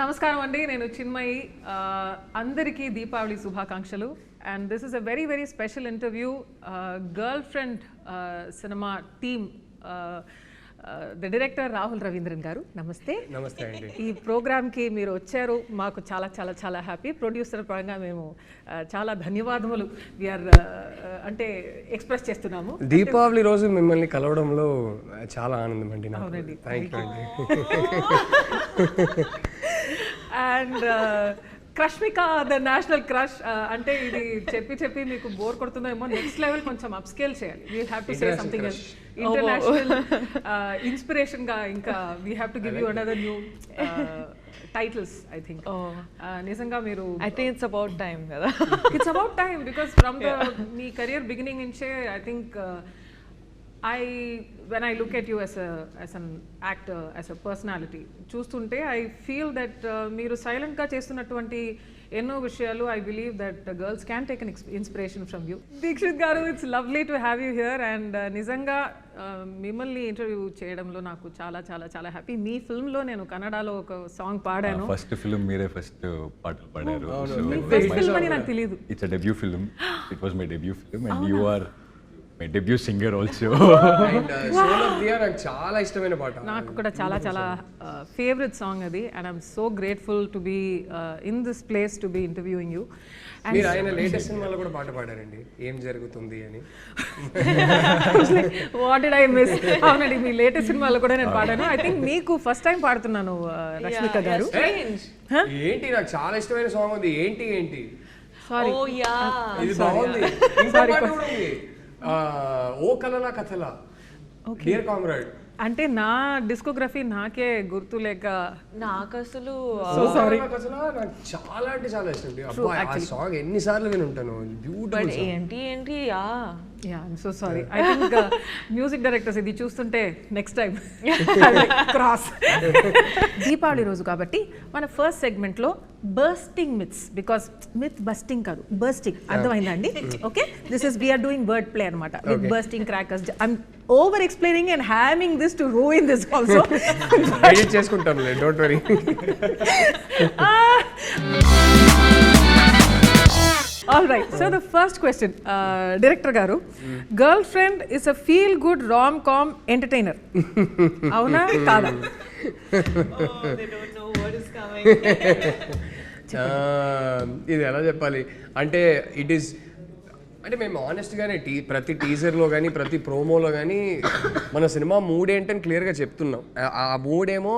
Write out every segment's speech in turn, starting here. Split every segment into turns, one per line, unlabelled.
నమస్కారం అండి, నేను చిన్మయి. అందరికీ దీపావళి శుభాకాంక్షలు. And this is a very very special interview. Girl friend cinema team the director Rahul Ravindran గారు, నమస్తే.
నమస్తే అండి.
ఈ ప్రోగ్రామ్కి మీరు వచ్చారు, మాకు చాలా చాలా చాలా హ్యాపీ. ప్రొడ్యూసర్ పరంగా మేము చాలా ధన్యవాదములు అంటే ఎక్స్ప్రెస్ చేస్తున్నాము.
దీపావళి రోజు మిమ్మల్ని కలవడంలో చాలా ఆనందం అండి.
అవునండి,
థ్యాంక్ యూ అండి.
And Rashmika the national crush అంటే ఇది చెప్పి చెప్పి మీకు బోర్ కొడుతుందేమో. నెక్స్ట్ లెవెల్ కొంచెం అప్ స్కేల్ చేయాలి. We have to say something else. International inspiration గా ఇంకా we have to give you another new titles. I think నిజంగా మీరు
I think it's about time కదా.
It's about time because from the me career beginning నుంచే I think when I look at you as an actor, as a personality, చూస్తుంటే I feel that మీరు silent గా చేస్తున్నటువంటి ఎన్నో విషయాలు I believe that girls can take an inspiration from you. Dixit గారు, it's lovely to have you here and నిజంగా మిమ్మల్ని interview చేయడంలో నాకు చాలా చాలా చాలా హ్యాపీ. మీ ఫిల్మ్ లో నేను కన్నడలో ఒక సాంగ్ పాడాను.
ఫస్ట్ ఫిల్మ్ మీరే ఫస్ట్ పాటలు పాడారు.
ఫస్ట్ ఫిల్మ్ అని నాకు తెలియదు.
It's a debut film. It was my debut film and you are my debut singer also.
And soul of the year నాకు చాలా ఇష్టమైన పాట.
నాకు కూడా చాలా చాలా ఫేవరెట్ సాంగ్ అది. And I'm so grateful to be in this place to be interviewing you.
మీరు ఆయన లేటెస్ట్ సినిమాలో కూడా పాట పాడారండి, ఏం జరుగుతుంది అని.
What did I miss? అవునండి, మీ లేటెస్ట్ సినిమాలో కూడా నేను పాడాను. ఐ థింక్ మీకు ఫస్ట్ టైం పాడుతున్నాను రష్మిక గారు.
ఏంటి, నాకు చాలా ఇష్టమైన సాంగ్ ఉంది. ఏంటి ఏంటి
సారీ,
ఇది బాగుంది. ఇంకో పాట కూడా ఉంది, ఓ కలలా కథలా, డియర్ కామ్రేడ్.
అంటే నా డిస్కోగ్రఫీ నాకే గుర్తు లేక
నాకు అసలు
నాకు చాలా అంటే చాలా ఇష్టం. ఆ సాంగ్ ఎన్నిసార్లు నేను ఉంటాను. బ్యూటిఫుల్
ఏంటి
yeah I'm so sorry. I think music directors ఇది చూస్తుంటే నెక్స్ట్ టైం క్రాస్. దీపావళి రోజు కాబట్టి మన ఫస్ట్ సెగ్మెంట్ లో bursting myths, because myth busting కాదు, బర్స్టింగ్. అర్థమైందా అండి? Okay, this is we're doing word play అనమాట with bursting crackers. I'm over explaining and having this to ruin this also.
Edit చేసుకుంటాను, don't worry.
All right, so the first question, director garu, girlfriend is a feel good rom-com entertainer. Avuna kada?
they don't know what is coming.
ఇది ఎలా చెప్పాలి అంటే it is అంటే మేము ఆనెస్ట్గానే ప్రతి టీజర్లో కానీ ప్రతి ప్రోమోలో కానీ మన సినిమా మూడ్ ఏంటని క్లియర్గా చెప్తున్నాం. ఆ మూడేమో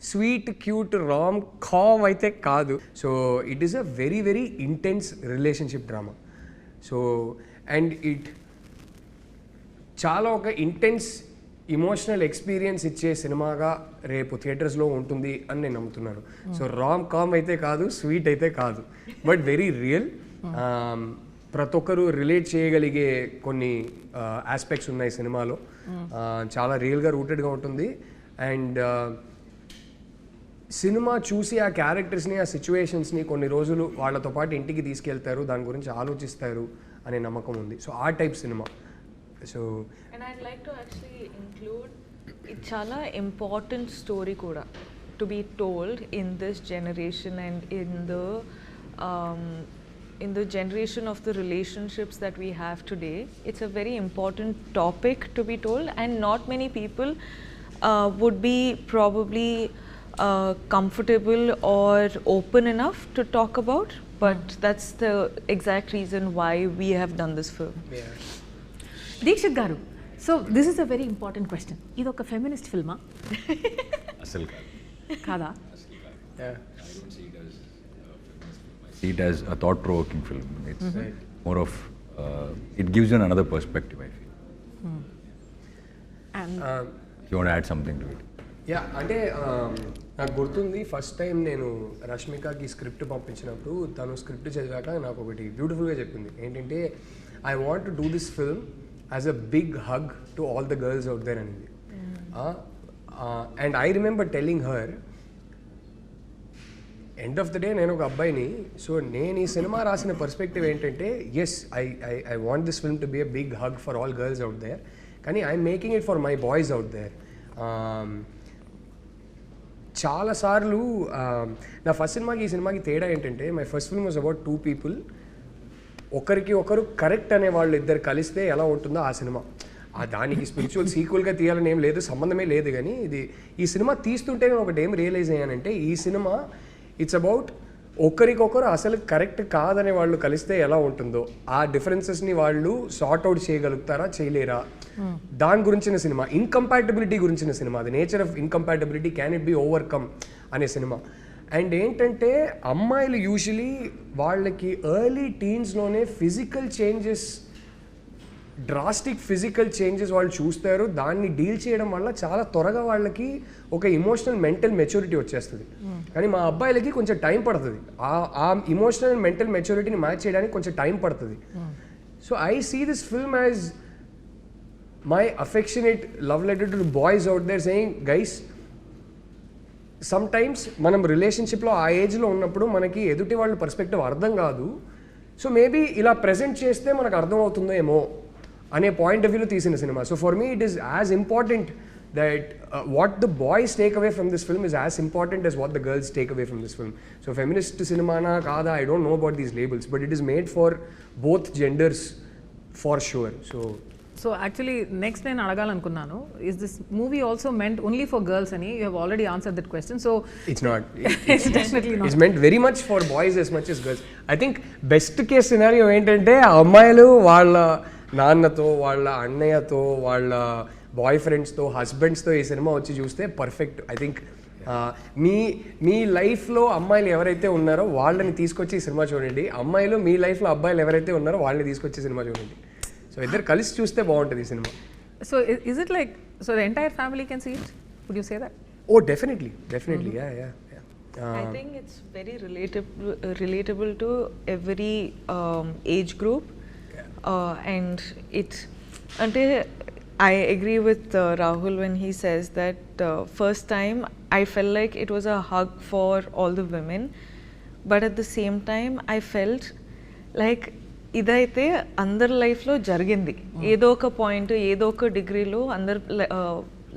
స్వీట్ క్యూట్ రామ్ కామ్ అయితే కాదు. So it is a very very intense relationship drama. So and it చాలా ఒక ఇంటెన్స్ ఇమోషనల్ ఎక్స్పీరియన్స్ ఇచ్చే సినిమాగా రేపు థియేటర్స్లో ఉంటుంది అని నేను నమ్ముతున్నాను. సో రామ్ కామ్ అయితే కాదు, స్వీట్ అయితే కాదు, బట్ వెరీ రియల్. ప్రతి ఒక్కరు రిలేట్ చేయగలిగే కొన్ని ఆస్పెక్ట్స్ ఉన్నాయి సినిమాలో. చాలా రియల్గా రూటెడ్గా ఉంటుంది. అండ్ సినిమా చూసి ఆ క్యారెక్టర్స్ని, ఆ సిచ్యువేషన్స్ని కొన్ని రోజులు వాళ్ళతో పాటు ఇంటికి తీసుకెళ్తారు, దాని గురించి ఆలోచిస్తారు అనే నమ్మకం ఉంది. సో ఆ type cinema. So
and I'd like to actually include it chala important story kuda to be told in this generation and in the generation of the relationships that we have today. It's a very important topic to be told and not many people would be probably comfortable or open enough to talk about, but that's the exact reason why we have done this film.
Dikshit garu, so this is a very important question. ఇది ఒక feminist ఫిల్మా?
అసలు
కాదా?
see it as a thought provoking film. It's more of it gives you another perspective, I feel.
And
You want to add something to it?
Yeah అంటే నాకు గుర్తుంది first time నేను రష్మికకి script పంపించినప్పుడు తను స్క్రిప్ట్ చదివాక నాకు ఒకటి బ్యూటిఫుల్గా చెప్పింది. ఏంటంటే I want to do this film as a big hug to all the girls out there అనేది. And I remember telling her, end of the day నేను ఒక అబ్బాయిని, సో నేను ఈ సినిమా రాసిన పర్స్పెక్టివ్ ఏంటంటే yes I want this film to be a big hug for all girls out there, కానీ I'm making it for my boys out there. చాలాసార్లు నా ఫస్ట్ సినిమాకి ఈ సినిమాకి తేడా ఏంటంటే my first film was about 2 people. ఒకరికి ఒకరు కరెక్ట్ అనే వాళ్ళు ఇద్దరు కలిస్తే ఎలా ఉంటుందో ఆ సినిమా. దానికి స్పిరిచువల్ సీక్వెల్గా తీయాలని ఏం లేదు, సంబంధమే లేదు. కానీ ఈ సినిమా తీస్తుంటే నేను ఒకటి ఏం రియలైజ్ అయ్యానంటే ఈ సినిమా ఇట్స్ అబౌట్ ఒకరికొకరు అసలు కరెక్ట్ కాదనే వాళ్ళు కలిస్తే ఎలా ఉంటుందో, ఆ డిఫరెన్సెస్ని వాళ్ళు సార్ట్ అవుట్ చేయగలుగుతారా చేయలేరా, దాని గురించిన సినిమా. ఇన్కంపాటబిలిటీ గురించిన సినిమా. The nature of incompatibility, can it be overcome అనే సినిమా. అండ్ ఏంటంటే అమ్మాయిలు యూజువలీ వాళ్ళకి ఎర్లీ టీన్స్లోనే physical changes, drastic physical changes వాళ్ళు చూస్తారు. దాన్ని డీల్ చేయడం వల్ల చాలా త్వరగా వాళ్ళకి ఒక ఇమోషనల్ మెంటల్ మెచ్యూరిటీ వచ్చేస్తుంది. కానీ మా అబ్బాయిలకి కొంచెం టైం పడుతుంది. ఆ ఇమోషనల్ అండ్ మెంటల్ మెచ్యూరిటీని మ్యాచ్ చేయడానికి కొంచెం టైం పడుతుంది. So I see this film as my affectionate love letter to boys out there saying, guys sometimes మనం రిలేషన్షిప్లో ఆ ఏజ్లో ఉన్నప్పుడు మనకి ఎదుటి వాళ్ళ పర్స్పెక్టివ్ అర్థం కాదు. సో మేబీ ఇలా ప్రెజెంట్ చేస్తే మనకు అర్థం అవుతుందో ఏమో అనే పాయింట్ ఆఫ్ వ్యూలో తీసిన సినిమా. So for me it is as important that what the boys take away from this film is as important as what the girls take away from this film. So feminist సినిమానా కాదా, I don't know about these labels, but it is made for both genders for sure.
So actually next నేను అడగాలనుకున్నాను, is this movie also meant only for girls అని? You have already answer that question. So
it's not.
It's definitely not.
It's meant very much for boys as much as girls. I think best case scenario ఏంటంటే అమ్మాయిలు వాళ్ళ నాన్నతో, వాళ్ళ అన్నయ్యతో, వాళ్ళ bye ఫ్రెండ్స్తో, హస్బెండ్స్తో ఈ సినిమా వచ్చి చూస్తే పర్ఫెక్ట్. ఐ థింక్ మీ లైఫ్లో అమ్మాయిలు ఎవరైతే ఉన్నారో వాళ్ళని తీసుకొచ్చి ఈ సినిమా చూడండి, అమ్మాయిలు మీ లైఫ్లో అబ్బాయిలు ఎవరైతే ఉన్నారో వాళ్ళని తీసుకొచ్చి సినిమా చూడండి. సో ఇద్దరు కలిసి చూస్తే బాగుంటుంది ఈ సినిమా.
So is it like, so the entire family can see it? Would you say that?
Oh, definitely. Yeah.
I think it's very relatable to every age group. And I agree with Rahul when he says that first time I felt like it was a hug for all the women, but at the same time I felt like ఇదైతే అందరి లైఫ్లో జరిగింది, ఏదో ఒక point, ఏదో ఒక డిగ్రీలో అందరి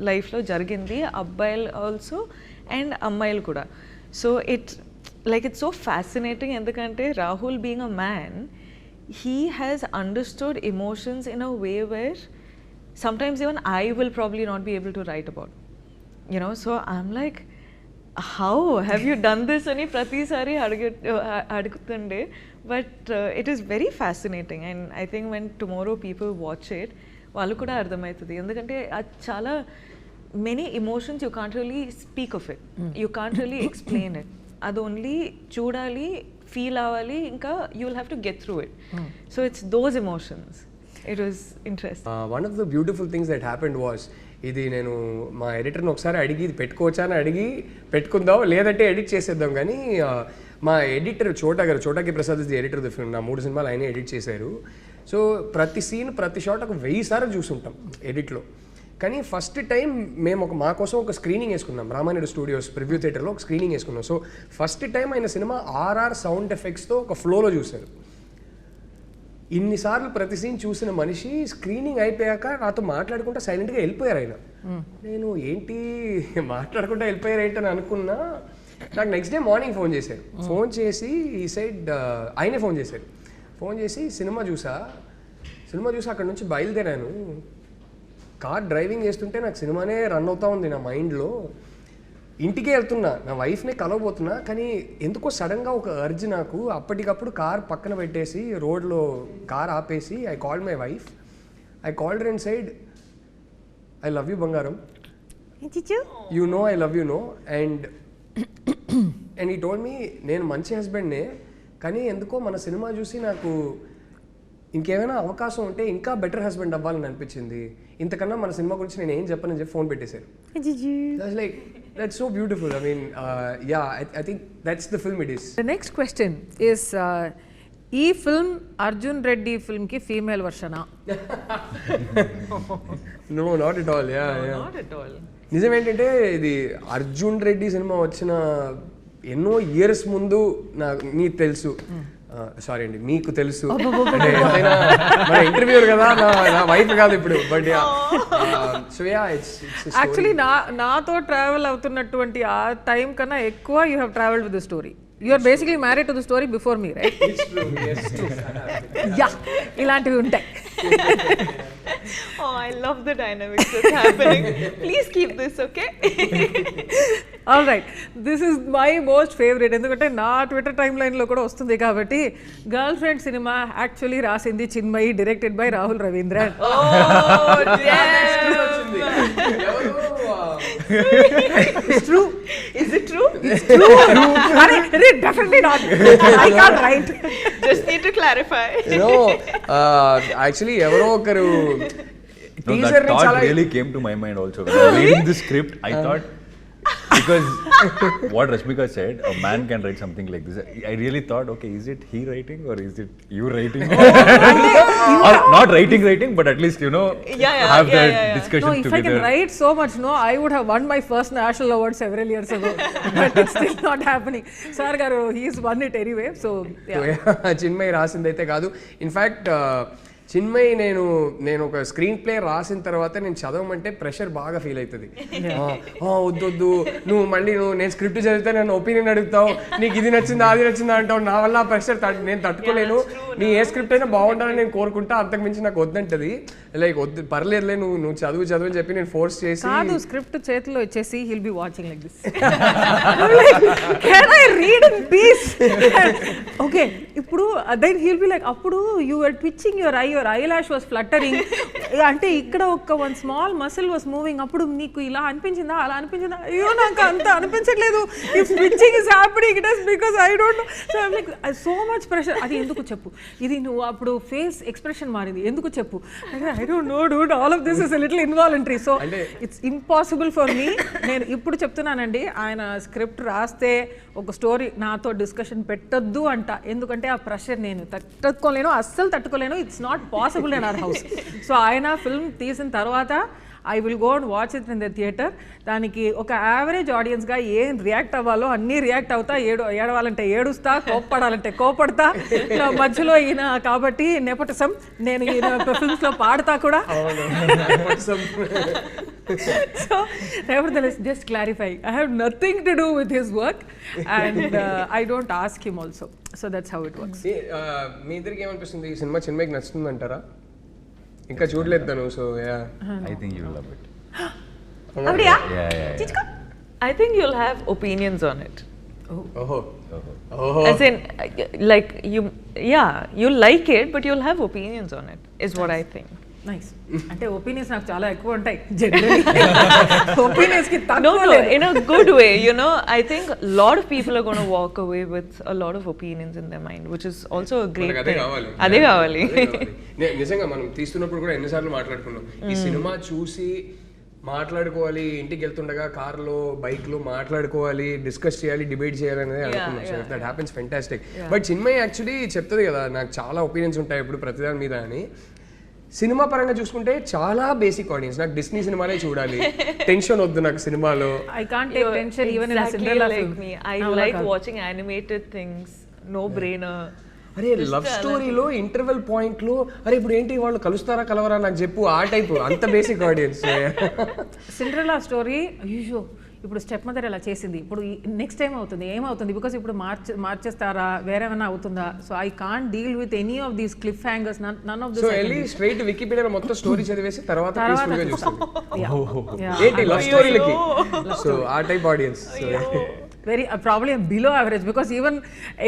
లైఫ్లో జరిగింది, అబ్బాయిలు ఆల్సో అండ్ అమ్మాయిలు కూడా. సో ఇట్స్ సో ఫ్యాసినేటింగ్, ఎందుకంటే Rahul being a man, he has understood emotions in a way where sometimes even I will probably not be able to write about, you know. So I'm like, how have you done this ani prati sari adugutunde, but it is very fascinating, and I think when tomorrow people watch it vallu kuda ardhamaitadi, endukante chaala many emotions you can't really speak of it, you can't really explain it, adu only chudali, feel avali, inka you will have to get through it. So it's those emotions. It was interesting.
One of the beautiful things that happened was, ఇది నేను మా ఎడిటర్ని ఒకసారి అడిగి ఇది పెట్టుకోవచ్చా అని అడిగి పెట్టుకుందాం, లేదంటే ఎడిట్ చేసేద్దాం. కానీ మా editor Chota K Prasad is the editor of the film. నా 3 సినిమాలు ఆయనే ఎడిట్ చేశారు. సో ప్రతి సీన్, ప్రతి షాట్ ఒక 1000 సార్లు చూసుంటాం ఎడిట్లో. కానీ ఫస్ట్ టైం మేము మా కోసం ఒక స్క్రీనింగ్ వేసుకున్నాం, రామానాయుడు స్టూడియోస్ ప్రివ్యూ థియేటర్లో ఒక స్క్రీనింగ్ వేసుకున్నాం. సో ఫస్ట్ టైం ఆయన సినిమా RR సౌండ్ ఎఫెక్ట్స్తో ఒక ఫ్లోలో చూశారు. ఇన్నిసార్లు ప్రతి సీన్ చూసిన మనిషి స్క్రీనింగ్ అయిపోయాక నాతో మాట్లాడుకుంటా సైలెంట్గా వెళ్ళిపోయారు ఆయన. నేను ఏంటి మాట్లాడుకుంటా వెళ్ళిపోయారు ఏంటి అని అనుకున్నా. నాకు నెక్స్ట్ డే మార్నింగ్ ఫోన్ చేశారు. ఫోన్ చేసి ఈ సైడ్ ఆయనే ఫోన్ చేశారు. ఫోన్ చేసి సినిమా చూసా అక్కడ నుంచి బయలుదేరాను, కార్ డ్రైవింగ్ చేస్తుంటే నాకు సినిమానే రన్ అవుతా ఉంది నా మైండ్లో. ఇంటికే వెళ్తున్నా, నా వైఫ్నే కలవబోతున్నా, కానీ ఎందుకో సడన్గా ఒక అర్జ్ నాకు. అప్పటికప్పుడు కార్ పక్కన పెట్టేసి రోడ్లో కార్ ఆపేసి I called my wife. I called her and side, I love you బంగారం, you know I love you know. And ఈ టోల్డ్ మీ, నేను మంచి హస్బెండ్నే, కానీ ఎందుకో మన సినిమా చూసి నాకు ఇంకేమైనా అవకాశం ఉంటే ఇంకా బెటర్ హస్బెండ్ అవ్వాలని అనిపించింది. ఇంతకన్నా మన సినిమా గురించి నేను ఏం చెప్పనని చెప్పి ఫోన్ పెట్టేశారు. Like that's so beautiful. I mean, I think that's the film it is.
The next question is, ee film Arjun Reddy film ki female version ah?
No, not at all. Yeah.
Not at all.
నిజం ఏంటంటే ఇది Arjun Reddy cinema వచ్చిన ఎన్నో years ముందు నీకు తెలుసు sorry అండి, మీకు తెలుసు అంటే ఎంతైనా మన ఇంటర్వ్యూర్ కదా, నా వైఫ్ కాదు ఇప్పుడు, but so yeah it's
actually నాతో ట్రావెల్ అవుతున్నటువంటి ఆ టైం కన్నా ఎక్కువ you have travelled with the story. You are basically married to the story before me, right? Yeah, ఇలాంటివి ఉంటాయి.
Oh, I love the dynamics that's happening. Please keep this, okay?
All right, this is my most favourite. ఎందుకంటే నా Twitter time లైన్లో కూడా వస్తుంది కాబట్టి. Girl friend cinema actually రాసింది Chinmayi, directed by Rahul Ravindran.
Oh, damn.
It's true.
Is it true?
It's true. Definitely not. I can't write.
Just need to clarify.
Actually ఎవరో ఒకరు
No, that thought really came to my mind also. When I was reading the script, I thought, because what Rashmika said, a man can write something like this. I really thought, okay, is it he writing or is it you writing? Or not writing, but at least, have that discussion
No, if
together.
I can write so much, I would have won my first national award several years ago. But it's still not happening. Sir garu, he's won it anyway. So, yeah.
Chinmayi రాసిందైతే కాదు. In fact Chinmayi నేను ఒక screen play రాసిన తర్వాత నేను చదవమంటే pressure బాగా feel అవుతుంది. వద్దొద్దు, నేను స్క్రిప్ట్ చదివితే నన్ను ఒపీనియన్ అడుగుతావు, నీకు ఇది నచ్చిందా అది నచ్చిందా అంటావు, నా వల్ల ఆ ప్రెషర్ నేను తట్టుకోలేను, నీ ఏ స్క్రిప్ట్ అయినా బాగుండాలని నేను కోరుకుంటా, అంతకుమించి నాకు వద్దంటది. లైక్ వద్దు, పర్లేదులే, నువ్వు చదువు అని చెప్పి నేను ఫోర్స్ చేసి,
కాదు, స్క్రిప్ట్ చేతిలో ఇచ్చేసి he'll be watching like this. Can I read in peace? Okay, ఇప్పుడు then he'll be like, అప్పుడు you were twitching your eyelash was fluttering. అంటే ఇక్కడ one small muscle was moving. అప్పుడు నీకు ఇలా అనిపించిందా అలా అనిపించిందా? అయ్యో నాకు అంత అనిపించట్లేదు. If twitching is happening, it is because I don't know. So I'm like, so much pressure. అది ఎందుకు చెప్పు, ఇది నువ్వు అప్పుడు ఫేస్ ఎక్స్ప్రెషన్ మారింది ఎందుకు చెప్పు. I don't know dude, all of this is a little involuntary. So it's impossible for me. నేను ఇప్పుడు చెప్తున్నానండి, ఆయన స్క్రిప్ట్ రాస్తే ఒక స్టోరీ నాతో డిస్కషన్ పెట్టొద్దు అంట. ఎందుకంటే ఆ ప్రెషర్ నేను తట్టుకోలేను, అస్సలు తట్టుకోలేను. It's not possible in our house. So ఆయన ఫిల్మ్ తీసిన తర్వాత I will go and watch it in the theatre. దానికి ఒక యావరేజ్ ఆడియన్స్గా ఏం రియాక్ట్ అవ్వాలో అన్నీ రియాక్ట్ అవుతా, ఏడవాలంటే ఏడుస్తా, కోప్పడాలంటే కోపడతా. మధ్యలో ఈయన కాబట్టి నెపోటిజం, నేను ఈయన ఫిల్మ్స్లో పాడతా కూడా. So nevertheless, just clarify, I have nothing to do with his work and I don't ask him also. So that's how it works.
మీ ఇద్దరికి ఏమనిపిస్తుంది, ఈ సినిమా చిన్మయికి నచ్చుతుంది అంటారా? ఇంకా చూడలేదు తను. So yeah,
I think you will love it.
Abdiya?
Yeah.
I think you'll have opinions on it.
ఓహో
As in, like, you'll like it, but you'll have opinions on it, is what I think.
Nice. అంటే opinions నాకు చాలా ఎక్కువ ఉంటాయి generally. Opinions కి
No,
తక్కువ
no, in a good way, I think a lot of people are going to walk away with a lot of opinions in their mind, which is also a great
మనకు అదే
thing.
కావాలి.
అదే కావాలి.
నిజంగా మనం తీస్తున్నప్పుడు కూడా ఎన్నిసార్లు మాట్లాడుకున్నాం, ఈ సినిమా చూసి మాట్లాడుకోవాలి, ఇంటికి వెళ్తుండగా కార్లో బైక్లో మాట్లాడుకోవాలి, డిస్కస్ చేయాలి, డిబేట్ చేయాలి అనేది అనుకున్నాం. So that happens fantastic. But Chinmayi actually చెప్తుంది కదా, నాకు చాలా ఒపీనియన్స్ ఉంటాయి ఇప్పుడు ప్రతిదాని మీద అని. సినిమా పరంగా చూసుకుంటే చాలా బేసిక్ ఆడియన్స్. నాకు డిస్నీ సినిమాలే చూడాలి, టెన్షన్ వద్దు నాకు సినిమాలో.
I can't take tension even in a
Exactly
Cinderella
like
film.
me. I like watching animated things, no brainer.
అరే లవ్ స్టోరీలో ఇంటర్వెల్ పాయింట్ లో అరే ఇప్పుడు ఏంటి వాళ్ళు కలుస్తారా కలవరా నాకు చెప్పు, ఆ టైప్, అంత బేసిక్ ఆడియన్స్.
సిండ్రెల్లా స్టోరీ, అయ్యో ఇప్పుడు స్టెప్ మదర్ ఎలా చేసింది, ఇప్పుడు నెక్స్ట్ టైం అవుతుంది ఏమవుతుంది, బికాస్ ఇప్పుడు మార్చేస్తారా, వేరేమైనా అవుతుందా. So I can't deal with any of these cliffhangers, none of this.
So వెళ్ళి స్ట్రైట్ వికీపీడియాలో మొత్తం స్టోరీ చదివేసి తర్వాత పీస్ఫుల్ గా చూస్తాం
Yeah.
ఏంటి లవ్ స్టోరీలకి. సో ఆ type audience.
Very probably below average, because even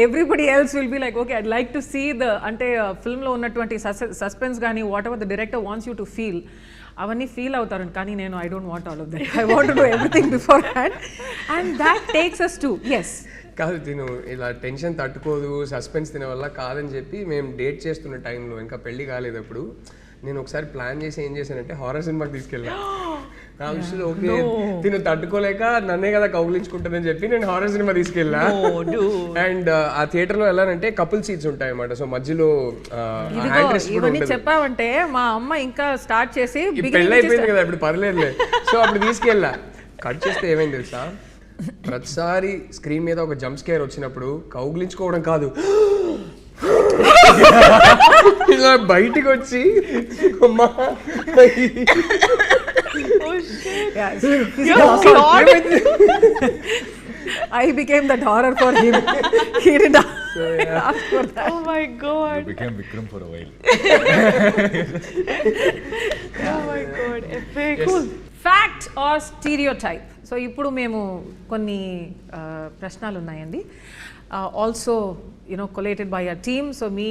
everybody else will be like, okay, I'd like to see the ante film lo unnatuvanti suspense gaani whatever the director wants you to feel, avani feel avutaru. Kani nenu I don't want all of that. I want to do everything beforehand, and that takes us to yes.
కాదు, తిను ఇలా tension తట్టుకోదు, suspense తిన వల్ల కాదని చెప్పి మేము date చేస్తున్న టైంలో, ఇంకా పెళ్లి కాలేదు అప్పుడు, నేను ఒకసారి ప్లాన్ చేసి ఏం చేశానంటే హారర్ సినిమాకి తీసుకెళ్ళా. నా విషయంలో ఓకే తిను తట్టుకోలేక నన్నే కదా కౌగిలించుకుంటుందని చెప్పి నేను హారర్ సినిమా తీసుకెళ్ళా. అండ్ ఆ థియేటర్ లో వెళ్ళానంటే కపుల్ సీట్స్ ఉంటాయి అన్నమాట. సో మధ్యలో
ఇవన్నీ చెప్పావంటే మా అమ్మ ఇంకా స్టార్ట్ చేసి
పెళ్ళి అయిపోయింది కదా ఇప్పుడు పర్లేదులే. సో అప్పుడు తీసుకెళ్ళా. కట్ చేస్తే ఏమైంది తెలుసా, ప్రతిసారి స్క్రీన్ మీద ఒక జంప్ స్కేర్ వచ్చినప్పుడు కౌగిలించుకోవడం కాదు, ఇలా బయటికి వచ్చి అమ్మా
Oh shit.
Yeah,
You're flawed.
I became that horror for him. He did ask for that.
Oh my
You
god.
became Vikram for a while.
Oh my god. Epic.
Yes.
Fact or stereotype. So ఇప్పుడు మేము కొన్ని ప్రశ్నలు ఉన్నాయండి, also collated by a team. So మీ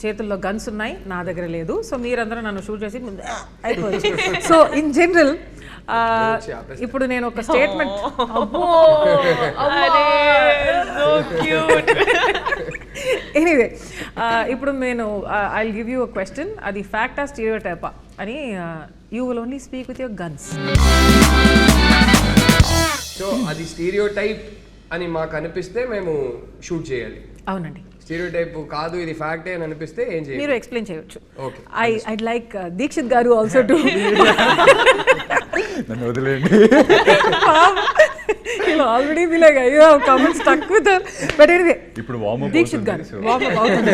చేతుల్లో guns ఉన్నాయి, నా దగ్గర లేదు. సో మీరందరూ నన్ను షూట్ చేసి అయిపోవచ్చు. సో ఇన్ జనరల్ ఇప్పుడు నేను ఒక స్టేట్మెంట్,
So cute.
ఎనీవే ఇప్పుడు నేను I will give you a question, అది ఫ్యాక్టా స్టీరియోటైపా అని. You will only speak with your guns.
So అది స్టీరియో టైప్ అని మాకు అనిపిస్తే మేము షూట్ చేయాలి.
అవునండి,
స్టీరియో టైప్ కాదు ఇది ఫ్యాక్టే అని అనిపిస్తే ఏం చేయాలి?
మీరు ఎక్స్ప్లెయిన్ చేయొచ్చు.
Okay.
ఐడ్ లైక్ దీక్షిత్ గారు ఆల్సో టు
నన్ను వదిలేండి.
ఆల్రెడీ be like, అయ్యో comment stuck with her. But anyway,
ఇప్పుడు warm up
దీక్షిత్ గారు
అవుతుంది, so-
warm up అవుతుంది.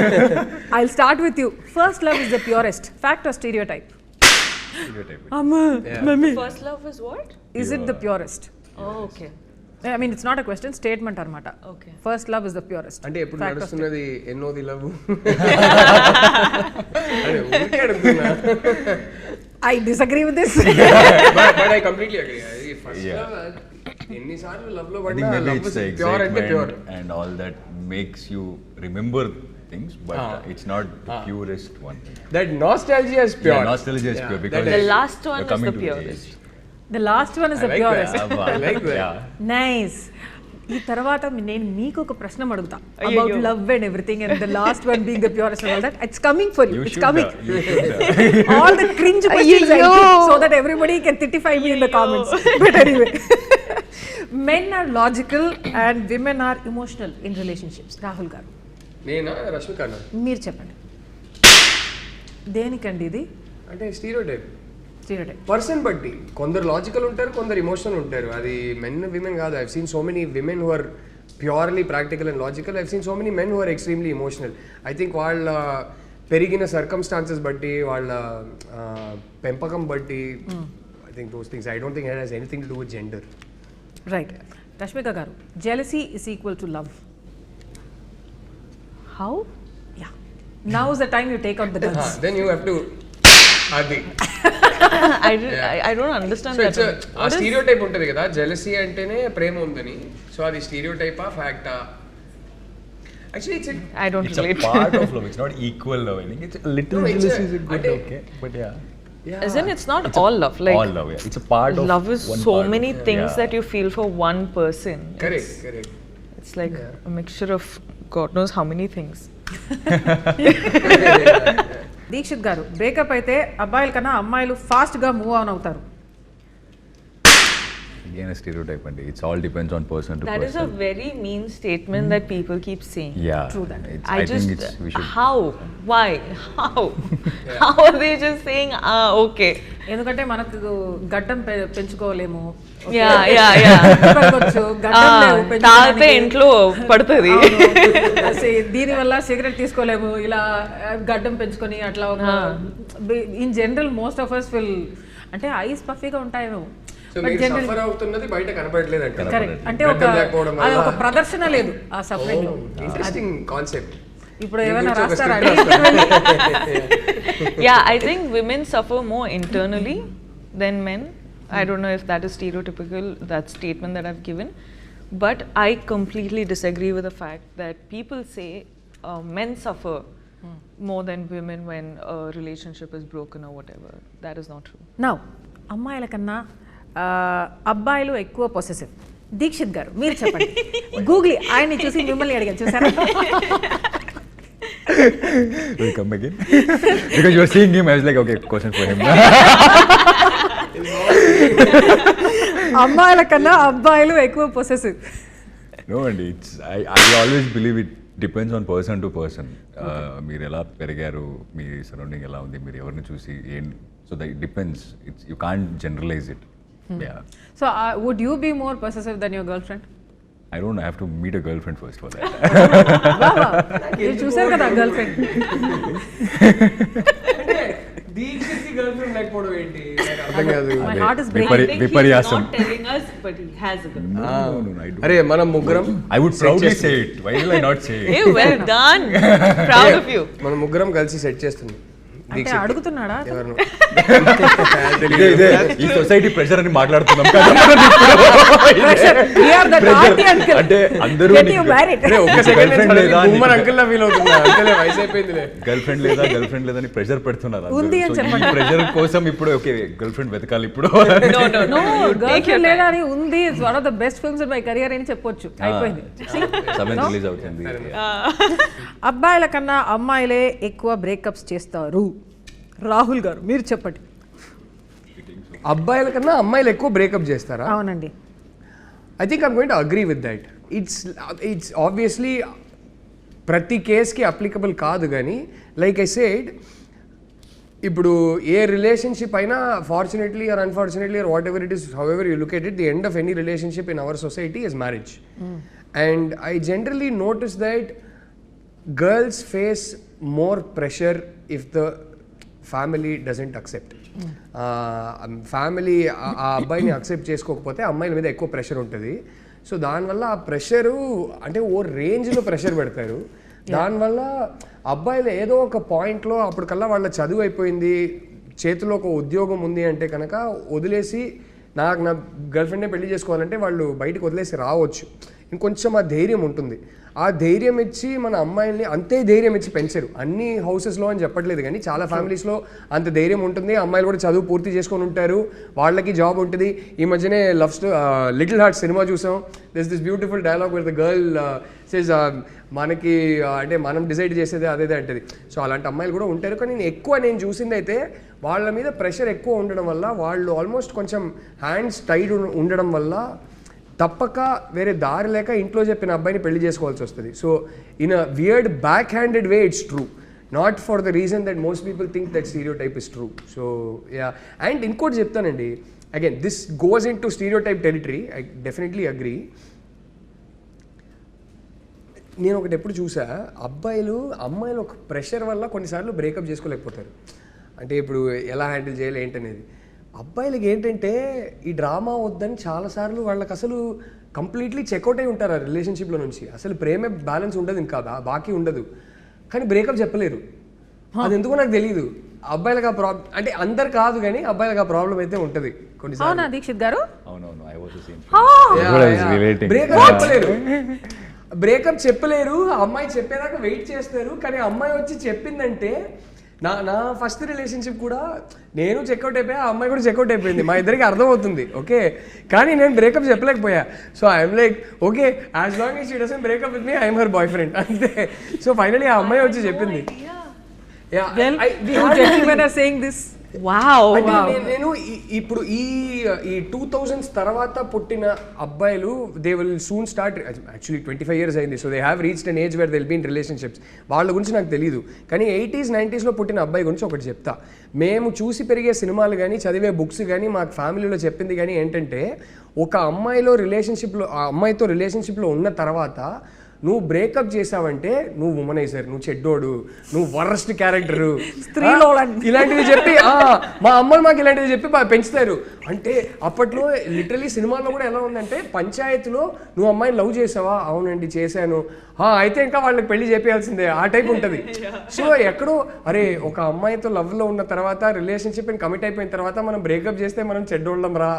I'll start with you. First love is the purest. Fact or stereotype?
Stereotype.
Amma,
Yeah.
mummy.
First love is what?
Is it the purest?
Oh, okay.
I mean, it's not a question, statement అన్నమాట.
Okay.
First love is the purest.
అంటే ఎప్పుడు
Fact or
నడుస్తున్నది ఎన్నోది love అదే ఊరికే అడుగుతున్నా.
I disagree with this.
But I completely agree. First
Yeah.
love, ఎన్నిసార్లు love లో
I think
పడినా
maybe
love
it's the
pure అంటే pure.
excitement and all that makes you remember things, but it's not the purest one.
That nostalgia is pure.
Yeah, nostalgia is pure because
The last one
you're
is
coming
the
to
purest.
age.
The last one is the
I like
purest.
that. I like that.
Yeah.
Nice. ఈ తర్వాత నేను మీకు ఒక ప్రశ్న అడుగుతా
అయ్యయ్యో.
About love and everything, and the last one being the purest and all that. It's coming for you,
You
it's
should,
coming.
you should.
All the cringe questions I
అయ్యయ్యో.
keep so that everybody can titify me in the comments. But anyway, men are logical and women are emotional in relationships. Rahul గారు,
నేనా రష్మిక అన్న
మీరు చెప్పండి, దేనికండి ఇది
అంటే stereo type
stereotype?
Person బట్టి కొందరు లాజికల్ ఉంటారు, కొందరు ఇమోషనల్ ఉంటారు. అది మెన్ విమెన్ కాదు. I've seen so many women who are purely practical and logical. I've seen so many men who are extremely emotional. I think వాళ్ళ పెరిగిన సర్కమ్స్టాన్సెస్ బట్టి, వాళ్ళ పెంపకం బట్టి, I think those things. I don't think it has anything to do with gender.
Right. Rashmika garu, jealousy is equal to love.
How?
Yeah. Now is the time you take out the guns.
Then you have to అది.
I don't understand
so
that.
It's
one.
ఆ stereotype ఉంటుంది కదా, jealousy అంటేనే ప్రేమ ఉందని. So అది స్టీరియో టైపా ఫ్యాక్టా? Actually it's
I don't
It's a
relate.
part of love. It's not equal love. I think it's a little
No, it's
jealousy
a-
is good,
ante-
okay, but yeah.
Isn't it's not all love? Like
all love, yeah. It's a part of
love is
one
so
part of-
many things
yeah.
that you feel for one person.
Correct correct.
It's like a mixture of God knows how many things.
Dikshit garu, breakup అయితే అబ్బాయిల కన్నా అమ్మాయిలు ఫాస్ట్గా move on అవుతారు.
Again, a stereotype, and it's all depends on person to
That is
person.
a very mean statement that people keep saying.
Yeah,
True that.
It's,
I
I
just
think it's we should.
how? Why? How? How are they just saying okay?
ఎందుకంటే మనకు గడ్డం పెంచుకోలేము.
Yeah.
పెరగొచ్చు, గడ్డం లేవు
తాగితే
పెంచుకోవడానికి.
ఇంట్లో పడుతుంది.
దీనివల్ల సిగరెట్ తీసుకోలేము, ఇలా గడ్డం పెంచుకొని అట్లా. In general most of us will, అంటే ఐస్ పఫీగా ఉంటాయేమో.
సో మీరు సఫర్ అవుతున్నది బయట కనపడలేదు అంటే.
కరెక్ట్. అంటే
గడ్డం లేకపోవడం
అది
వల్ల.
ఒక ప్రదర్శన లేదు ఆ సఫరింగ్ లో.
Interesting concept.
ఇప్పుడు ఏమైనా
గురించి ఒక
రాస్తారా?
Yeah, I think women suffer more internally than men. I don't know if that is stereotypical, that statement that I've given, but I completely disagree with the fact that people say men suffer more than women when a relationship is broken or whatever. That is not true.
Now అమ్మాయిల కన్నా అబ్బాయిలు ఎక్కువ possessive. Dixit గారు, మీరు చెప్పండి. Google ఆయన్ని చూసి మిమ్మల్ని అడిగాను, చూసారా?
Will come again because you were seeing him. I was like, okay, question for him.
అమ్మాయిల కన్నా అబ్బాయిలు ఎక్కువ possessive.
No, and it's I always believe it depends on person to person. మీరు ఎలా పెరిగారు, మీ సరౌండింగ్ ఎలా ఉంది, మీరు ఎవరిని చూసి ఏం, so that it depends. It's you can't generalize it. Yeah.
So would you be more possessive then your girlfriend?
I don't know, I have to meet a girlfriend first for that.
మీరు చూసారు కదా girl friend.
Dixit కి girl friend లేకపోవడం ఏంటి నాకు అర్థం కాదు.
My heart is breaking.
I think he's
విపర్యాసం.
not telling us, but he has a girl.
No, I do.
అరే మనం ముగ్గురం
I would proudly say it. Why will I not say it?
Hey, well done. Proud of you.
మనం ముగ్గురం కలిసి set చేస్తుంది
అంటే అడుగుతున్నాడా?
ఎవరు
ఇదే ఈ సొసైటీ ప్రెషర్ అని మాట్లాడుతున్నాం కదా.
We are the party uncle.
అంటే అందరూ
Get you married.
ఒక్క సెకండ్ బూమర్ అంకుల్ లా ఫీల్ అవుతున్నా. అంతేలే వయసు అయిపోయిందిలే.
గర్ల్ ఫ్రెండ్ లేదని ప్రెషర్ పెడుతున్నారు.
ఉంది అని చెప్పండి.
ప్రెషర్ కోసం ఇప్పుడు ఓకే గర్ల్ ఫ్రెండ్ వెతకాలి ఇప్పుడు.
No, గర్ల్ ఫ్రెండ్ లేదా అని ఉంది. It's one of the best films in my career అని చెప్పొచ్చు. అయిపోయింది.
సెవెన్ రిలీజ్ అవుతుంది.
అబ్బాయిల కన్నా అమ్మాయిలే ఎక్కువ బ్రేకప్స్ చేస్తారు. రాహుల్ గారు మీరు చెప్పండి.
అబ్బాయిల కన్నా అమ్మాయిలు ఎక్కువ బ్రేకప్ చేస్తారా?
అవునండి.
I think I'm going to agree with that. It's obviously ప్రతి కేస్కి అప్లికబుల్ కాదు, కానీ లైక్ ఐ సెడ్, ఇప్పుడు ఏ రిలేషన్షిప్ అయినా fortunately are unfortunately are what ever it is, how ever you look at it, the end of any relationship in our society is marriage. And I generally notice that girls face more pressure if the family doesn't accept. Family ఆ అబ్బాయిని accept చేసుకోకపోతే అమ్మాయిల మీద ఎక్కువ pressure ఉంటుంది. So దానివల్ల ఆ pressure అంటే ఓ రేంజ్లో ప్రెషర్ పెడతారు. దానివల్ల అబ్బాయిలు ఏదో ఒక పాయింట్లో అప్పటికల్లా వాళ్ళ చదువు అయిపోయింది, చేతిలో ఒక ఉద్యోగం ఉంది అంటే కనుక వదిలేసి నా గర్ల్ ఫ్రెండ్నే పెళ్లి చేసుకోవాలంటే వాళ్ళు బయటకు వదిలేసి రావచ్చు. ఇంకొంచెం ఆ ధైర్యం ఉంటుంది. ఆ ధైర్యం ఇచ్చి మన అమ్మాయిల్ని అంతే ధైర్యం ఇచ్చి పెంచరు. అన్ని హౌసెస్లో అని చెప్పట్లేదు, కానీ చాలా ఫ్యామిలీస్లో అంత ధైర్యం ఉంటుంది. అమ్మాయిలు కూడా చదువు పూర్తి చేసుకొని ఉంటారు, వాళ్ళకి జాబ్ ఉంటుంది. ఈ మధ్యనే లిటిల్ హార్ట్ సినిమా చూసాం. This beautiful dialogue with the girl says మనకి అంటే మనం డిసైడ్ చేసేది అదేదే అంటది. సో అలాంటి అమ్మాయిలు కూడా ఉంటారు. కానీ నేను చూసింది అయితే వాళ్ళ మీద ప్రెషర్ ఎక్కువ ఉండడం వల్ల, వాళ్ళు ఆల్మోస్ట్ కొంచెం హ్యాండ్స్ టైడ్ ఉండడం వల్ల తప్పక వేరే దారి లేక ఇంట్లో చెప్పిన అబ్బాయిని పెళ్లి చేసుకోవాల్సి వస్తుంది. So in a weird back handed way it's true, not for the reason that most people think that stereotype is true. So yeah, and ఇంకోటి చెప్తానండి, again this goes in to stereotype territory. I definitely agree. నేను ఒకటి ఎప్పుడు చూసా, అమ్మాయిలు ఒక pressure వల్ల కొన్నిసార్లు బ్రేకప్ చేసుకోలేకపోతారు. అంటే ఇప్పుడు ఎలా హ్యాండిల్ చేయాలి ఏంటనేది. అబ్బాయిలకి ఏంటంటే ఈ డ్రామా వద్దని చాలాసార్లు వాళ్ళకి అసలు కంప్లీట్లీ చెక్అవుట్ అయి ఉంటారు ఆ రిలేషన్షిప్లో నుంచి. అసలు ప్రేమే బ్యాలెన్స్ ఉండదు, ఇంకా బాకీ ఉండదు, కానీ బ్రేకప్ చెప్పలేరు. అది ఎందుకో నాకు తెలియదు. అబ్బాయిలకు ఆ ప్రాబ్లం అంటే అందరు కాదు, కానీ అబ్బాయిలకు ఆ ప్రాబ్లం అయితే ఉంటుంది కొన్నిసార్లు.
దీక్షిత్ గారు
బ్రేకప్ చెప్పలేరు. అమ్మాయి చెప్పేదాకా వెయిట్ చేస్తారు, కానీ అమ్మాయి వచ్చి చెప్పిందంటే నా ఫస్ట్ రిలేషన్షిప్ కూడా నేను చెక్అవుట్ అయిపోయా, ఆ అమ్మాయి కూడా చెక్అవుట్ అయిపోయింది. మా ఇద్దరికి అర్థమవుతుంది, ఓకే, కానీ నేను బ్రేకప్ చెప్పలేకపోయా. So I'm like okay, as long as she doesn't breakup with me I'm her boyfriend అంతే. సో ఫైనలీ ఆ అమ్మాయి వచ్చి చెప్పింది. నేను ఇప్పుడు ఈ 2000s తర్వాత పుట్టిన అబ్బాయిలు they will soon start, actually 25 years అయింది. So they have reached an age where they will be in relationships. వాళ్ళ గురించి నాకు తెలియదు, కానీ 80s 90s పుట్టిన అబ్బాయి గురించి ఒకటి చెప్తా. మేము చూసి పెరిగే సినిమాలు కానీ చదివే బుక్స్ కానీ మాకు ఫ్యామిలీలో చెప్పింది కానీ ఏంటంటే, ఒక అమ్మాయితో రిలేషన్షిప్లో ఉన్న తర్వాత నువ్వు బ్రేకప్ చేసావంటే నువ్వు ఉమనైజర్, నువ్వు చెడ్డోడు, నువ్వు వరస్ట్ క్యారెక్టరు, ఇలాంటివి చెప్పి మా అమ్మలు మాకు ఇలాంటివి చెప్పి పెంచుతారు. అంటే అప్పట్లో లిటరలీ సినిమాల్లో కూడా ఎలా ఉందంటే, పంచాయతీలో నువ్వు అమ్మాయిని లవ్ చేసావా, అవునండి చేశాను, అయితే ఇంకా వాళ్ళకి పెళ్లి చేయాల్సిందే, ఆ టైప్ ఉంటుంది. సో ఎక్కడో అరే ఒక అమ్మాయితో లవ్లో ఉన్న తర్వాత రిలేషన్షిప్ కమిట్ అయిపోయిన తర్వాత మనం బ్రేకప్ చేస్తే మనం చెడ్డోళ్ళం రా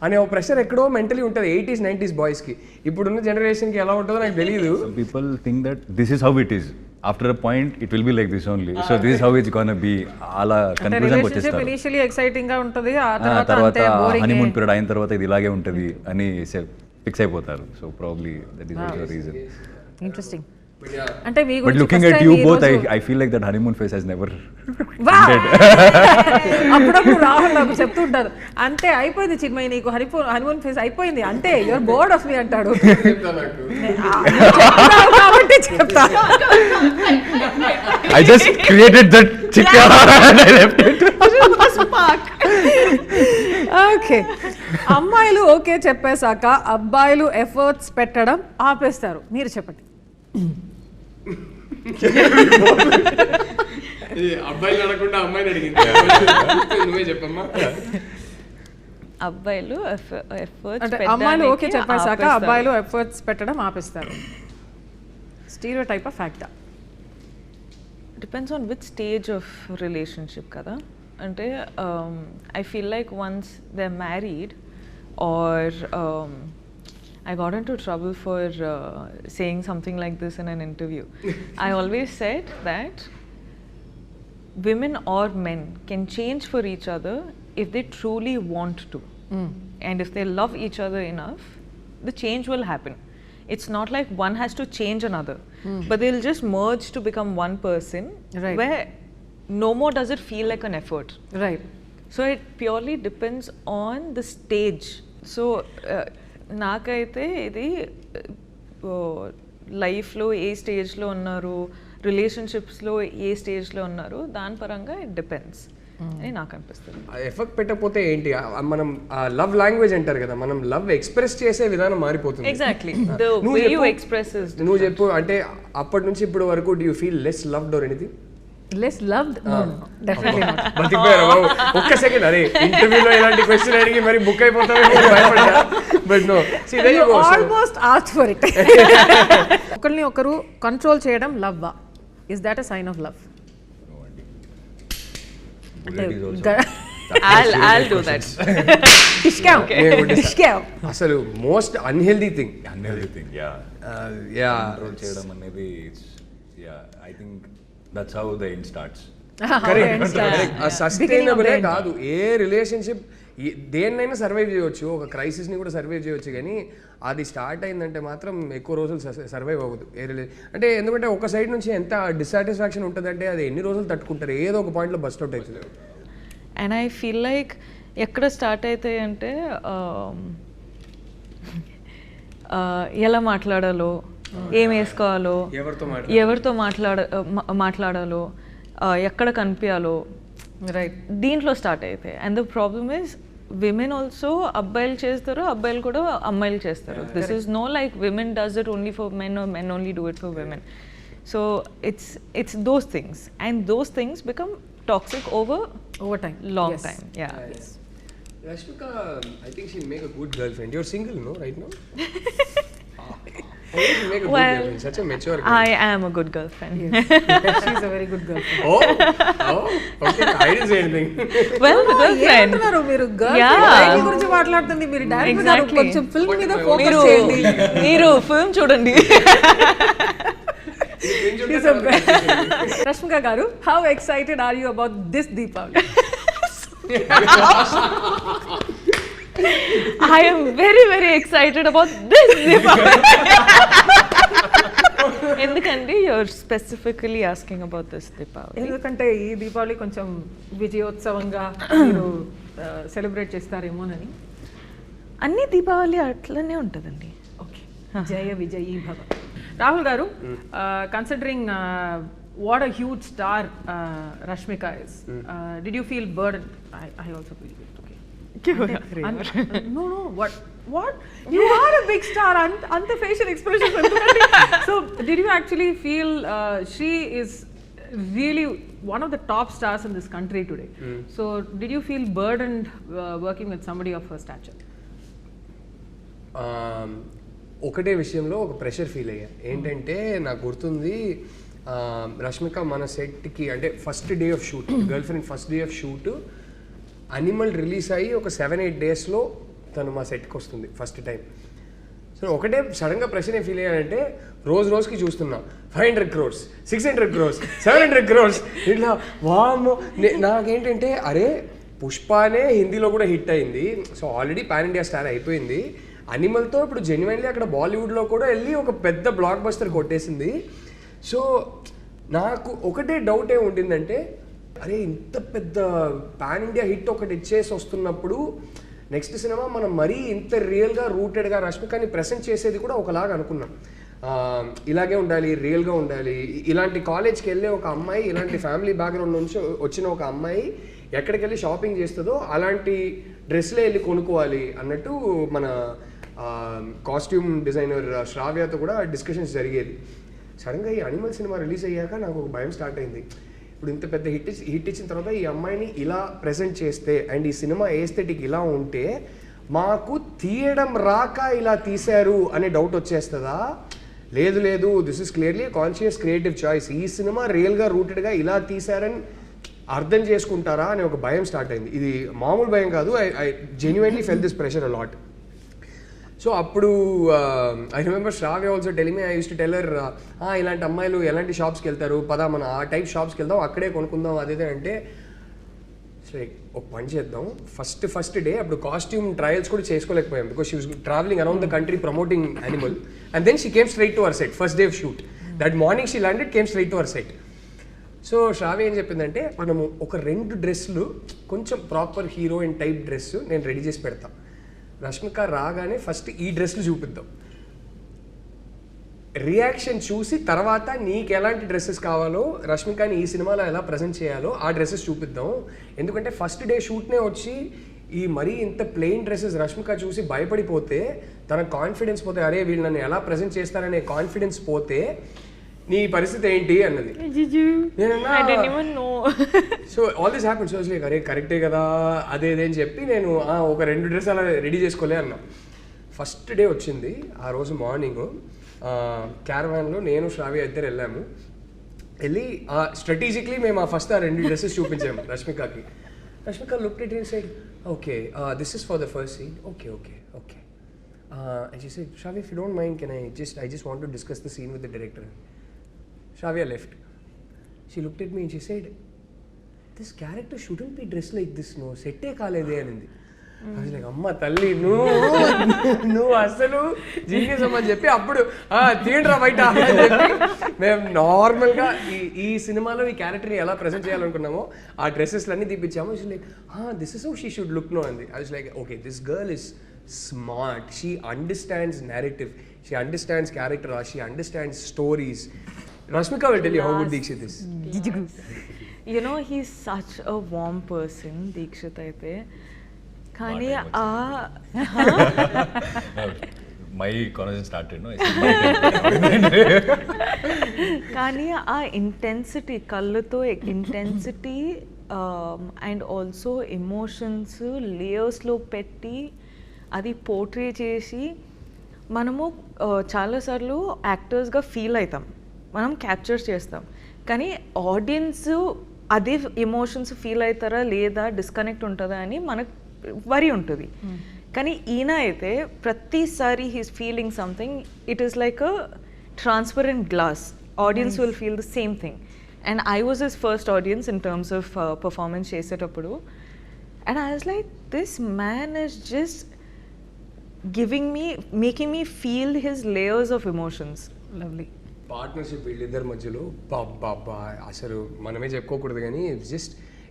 అనే ఒక ప్రెషర్ ఎక్కడో మెంటలీ ఉంటుంది 80s 90s బాయ్స్కి. ఇప్పుడున్న జనరేషన్కి ఎలా ఉంటుందో నాకు తెలియదు.
People think that this is how it is. After a point, it will be like this only. So this is how it's gonna be. అలా కన్క్లూజన్ వచ్చేస్తారు.
ఇనిషియల్లీ ఎక్సైటింగ్ గా ఉంటది, ఆ
తర్వాత హనీమూన్ పీరియడ్ అయిన తర్వాత ఇది ఇలాగే ఉంటది అని ఫిక్స్ అయిపోతారు. So probably that is also reason.
Interesting. అంటే మీ
but looking at you both I feel like that honeymoon phase has never
ended. అప్పుడప్పుడు రాహుల్ నాకు చెప్తుంటారు, అంతే అయిపోయింది చిన్మయి, నీకు హనీమూన్ ఫేస్ అయిపోయింది, అంతే యు ఆర్ బోర్డ్ ఆఫ్ మీ అంటాడు. కాబట్టి చెప్తా,
I just created that chicken and I left it.
Okay. అమ్మాయిలు ఓకే చెప్పేశాక అబ్బాయిలు ఎఫర్ట్స్ పెట్టడం ఆపేస్తారు. మీరు చెప్పండి.
అబ్బాయిలు అడగకుండా అమ్మాయిని అడిగింది, నువ్వే చెప్పమ్మా.
అబ్బాయిలు
అంటే అమ్మాయిలు ఓకే చెప్పేశాక అబ్బాయిలు ఎఫర్ట్స్ పెట్టడం ఆపేస్తారు. స్టీరియోటైప్ ఆఫ్ ఫ్యాక్టా?
Depends on which stage of relationship కదా. అంటే I feel like once they're married or I got into trouble for saying something like this in an interview. I always said that women or men can change for each other if they truly want to. And if they love each other enough, the change will happen. It's not like one has to change another, but they'll just merge to become one person,
right,
where no more does it feel like an effort.
Right.
So it purely depends on the stage. So నాకైతే ఇది లైఫ్లో ఏ స్టేజ్లో ఉన్నారు, రిలేషన్షిప్స్లో ఏ స్టేజ్లో ఉన్నారు, దాని పరంగా it depends అని నాకు అనిపిస్తుంది.
ఎఫెక్ట్ పెట్టకపోతే ఏంటి, మనం లవ్ లాంగ్వేజ్ అంటారు కదా, మనం లవ్ ఎక్స్ప్రెస్ చేసే విధానం మారిపోతుంది.
Exactly, the way you express is.
నువ్వు చెప్పు, అంటే అప్పటి నుంచి ఇప్పటి వరకు do you feel less loved or anything?
Less loved? No, definitely not.
బతికిపోయారు బాబు. ఒక్క సెకండ్, అరే ఇంటర్వ్యూలో ఇలాంటి క్వశ్చన్ అడిగి మరి బుక్ అయిపోతామేమో భయపడ్డా. But no, see there you go.
Almost asked for it. ఒకరిని ఒకరు కంట్రోల్ చేయడం లవ్వా? Is that a sign of love?
I'll do that.
అసలు most unhealthy thing.
Yeah control చేయడం అనేది, yeah I think that's how the end starts.
సస్టైనబులే కాదు ఏ రిలేషన్షిప్. దేన్నైనా సర్వైవ్ చేయవచ్చు, ఒక క్రైసిస్ని కూడా సర్వైవ్ చేయవచ్చు, కానీ అది స్టార్ట్ అయిందంటే మాత్రం ఎక్కువ రోజులు సర్వైవ్ అవ్వదు ఏ అంటే ఎందుకంటే ఒక సైడ్ నుంచి ఎంత డిస్సాటిస్ఫాక్షన్ ఉంటుందంటే అది ఎన్ని రోజులు తట్టుకుంటారు, ఏదో ఒక పాయింట్లో బస్ట్ అవుట్ అవుతుంది.
అండ్ ఐ ఫీల్ లైక్ ఎక్కడ స్టార్ట్ అవుతాయి అంటే ఎలా మాట్లాడాలో, ఏం వేసుకోవాలో, ఎవరితో మాట్లాడాలో, ఎక్కడ కనిపించాలో, రైట్, దీంట్లో స్టార్ట్ అవుతాయి. And the problem is women also అబ్బాయిలు చేస్తారు, అబ్బాయిలు కూడా అమ్మాయిలు చేస్తారు. This is no like women does it only for men or men only do it for women. So it's those things, and those things become toxic over
time,
long time. Yeah.
Rashmika, I think she'll make a good girlfriend. You're single, no, right now? Make a good girlfriend. Such a mature girl.
I am a good girlfriend.
Yes. She's a very good girlfriend.
Oh, okay. I didn't say anything.
Well, the girlfriend.
మీరు girlfriend గురించి మాట్లాడుతుంది, మీరు direct గా కొంచెం film మీద focus చేయండి.
మీరు film చూడండి.
Rashmika garu, how excited are you about this Deepavali?
I am very, very excited about this Deepavali. ఎందుకంటే you're specifically asking about this Deepavali?
ఎందుకంటే ఈ దీపావళి కొంచెం విజయోత్సవంగా మీరు సెలబ్రేట్ చేస్తారేమోనని.
అన్ని దీపావళి అట్లనే ఉంటుందండి.
ఓకే, జయ విజయీ భవ. Rahul garu, considering what a huge star Rashmika is, did you feel burdened? I also feel it. Okay. No, what? You are a big star. Anta facial expressions. So, did you actually feel she is really one of the top stars in this country today? So, did you feel burdened working with somebody of her stature?
ఒకటే విషయంలో ఒక pressure feel అయ్యా. ఏంటంటే నాకు గుర్తుంది, రష్మిక మన సెట్కి అంటే first day of shoot, girl friend first day of shoot animal release అయ్యి ఒక 7-8 డేస్లో తను మా సెట్కి వస్తుంది ఫస్ట్ టైం. సో ఒకటే సడన్గా ప్రెషర్ ఏం ఫీల్ అయ్యానంటే, రోజుకి చూస్తున్నా 500 crores, 600 crores, 700 crores ఇట్లా. వామ్మో, నాకేంటంటే అరే పుష్పనే హిందీలో కూడా హిట్ అయింది, so already pan India star అయిపోయింది. అనిమల్తో ఇప్పుడు జెన్యున్లీ అక్కడ బాలీవుడ్లో కూడా వెళ్ళి ఒక పెద్ద బ్లాక్ బస్టర్ కొట్టేసింది. సో నాకు ఒకటే డౌట్ ఏమి ఉండిందంటే, అరే ఇంత పెద్ద పాన్ ఇండియా హిట్ ఒకటి ఇచ్చేసి వస్తున్నప్పుడు నెక్స్ట్ సినిమా మనం మరీ ఇంత రియల్గా రూటెడ్గా రష్మికని ప్రెజెంట్ చేసేది కూడా ఒకలాగా అనుకున్నాం. ఇలాగే ఉండాలి, రియల్గా ఉండాలి. ఇలాంటి కాలేజ్కి వెళ్ళే ఒక అమ్మాయి, ఇలాంటి ఫ్యామిలీ బ్యాక్గ్రౌండ్ నుంచి వచ్చిన ఒక అమ్మాయి ఎక్కడికి వెళ్ళి షాపింగ్ చేస్తుందో అలాంటి డ్రెస్లే వెళ్ళి కొనుక్కోవాలి అన్నట్టు మన కాస్ట్యూమ్ డిజైనర్ శ్రావ్యతో కూడా డిస్కషన్స్ జరిగేది. సడన్గా ఈ అనిమల్ సినిమా రిలీజ్ అయ్యాక నాకు ఒక భయం స్టార్ట్ అయింది. ఇప్పుడు ఇంత పెద్ద హిట్ ఇచ్చిన తర్వాత ఈ అమ్మాయిని ఇలా ప్రజెంట్ చేస్తే అండ్ ఈ సినిమా ఏస్థెటిక్ ఇలా ఉంటే మాకు తీయడం రాక ఇలా తీశారు అనే డౌట్ వచ్చేస్తుందా? లేదు, this is clearly conscious creative choice. ఈ సినిమా రియల్గా రూటెడ్గా ఇలా తీశారని అర్థం చేసుకుంటారా అనే ఒక భయం స్టార్ట్ అయింది. ఇది మామూలు భయం కాదు. I genuinely fell this pressure a lot. So అప్పుడు I remember Shravya also telling me, I use to tell her, ఇలాంటి అమ్మాయిలు ఎలాంటి షాప్స్కి వెళ్తారు, పదా మన ఆ టైప్ షాప్స్కి వెళ్దాం, అక్కడే కొనుక్కుందాం అదేదే అంటే, లైక్ ఒక పని చేద్దాం. ఫస్ట్ డే అప్పుడు కాస్ట్యూమ్ ట్రయల్స్ కూడా చేసుకోలేకపోయాం because she was travelling around the country promoting Animal and then she came straight to our set. First day of shoot that morning she landed, came straight to our set. So Shravya ఏం చెప్పిందంటే, మనము ఒక 2 డ్రెస్సులు కొంచెం proper heroine type dress నేను ready చేసి పెడతాను, రష్మిక రాగానే ఫస్ట్ ఈ డ్రెస్లు చూపిద్దాం, రియాక్షన్ చూసి తర్వాత నీకు ఎలాంటి డ్రెస్సెస్ కావాలో, రష్మికని ఈ సినిమాలో ఎలా ప్రజెంట్ చేయాలో ఆ డ్రెస్సెస్ చూపిద్దాం. ఎందుకంటే ఫస్ట్ డే షూట్నే వచ్చి ఈ మరీ ఇంత ప్లెయిన్ డ్రెస్సెస్ రష్మిక చూసి భయపడిపోతే తన కాన్ఫిడెన్స్ పోతే, అరే వీళ్ళు నన్ను ఎలా ప్రజెంట్ చేస్తారనే కాన్ఫిడెన్స్ పోతే నీ పరిస్థితి ఏంటి అన్నది. So all this happen. So like అరే కరెక్టే కదా అదే అని చెప్పి నేను ఒక 2 డ్రెస్ అలా రెడీ చేసుకోలే అన్నా. ఫస్ట్ డే వచ్చింది. ఆ రోజు మార్నింగ్ క్యారవాన్లో నేను శ్రావ్య ఇద్దరు వెళ్ళి స్ట్రాటజిక్లీ మేము ఫస్ట్ ఆ 2 డ్రెస్సెస్ చూపించాము రష్మికకి. Rashmika looked at it side, okay this is for the first scene, okay. And she said, Shravya, if you don't mind, I just want to discuss the scene with the director. Shravya left. She looked at me and she said, this character shouldn't be dressed like this, no. Sette kaalede anindi. I was like, amma talli, నువ్వు అసలు genius అమ్మని చెప్పి అప్పుడు theatre బయట అని చెప్పి మేము నార్మల్గా ఈ సినిమాలో ఈ క్యారెక్టర్ని ఎలా ప్రజెంట్ చేయాలనుకున్నామో ఆ డ్రెస్సెస్లన్నీ తీపిచ్చాము. She like, this is how she should look no అంది. I was like, okay, this girl is smart, she understands narrative, she understands character, she understands stories. Rashmika will tell you how good Dheekshith is.
You know, he's such a warm person, Dheekshith aithe. Kani
my conversation started, no?
Kani intensity, kalluto intensity and also emotions layers lo petti అది portray చేసి మనము చాలాసార్లు యాక్టర్స్గా feel అవుతాం, మనం capture చేస్తాం, కానీ audience అదే emotions feel అవుతారా లేదా, డిస్కనెక్ట్ ఉంటుందా అని మనకు వరి ఉంటుంది. కానీ ఈయన అయితే ప్రతిసారి he's feeling something, it is like a transparent glass, audience will feel the same thing. And I was his first audience in terms of performance చేసేటప్పుడు. And I was like, this man is just making me feel his layers of emotions.
Lovely.
Partnership వీళ్ళిద్దరి మధ్యలో బాబా అసలు మనమే చెప్పుకోకూడదు, కానీ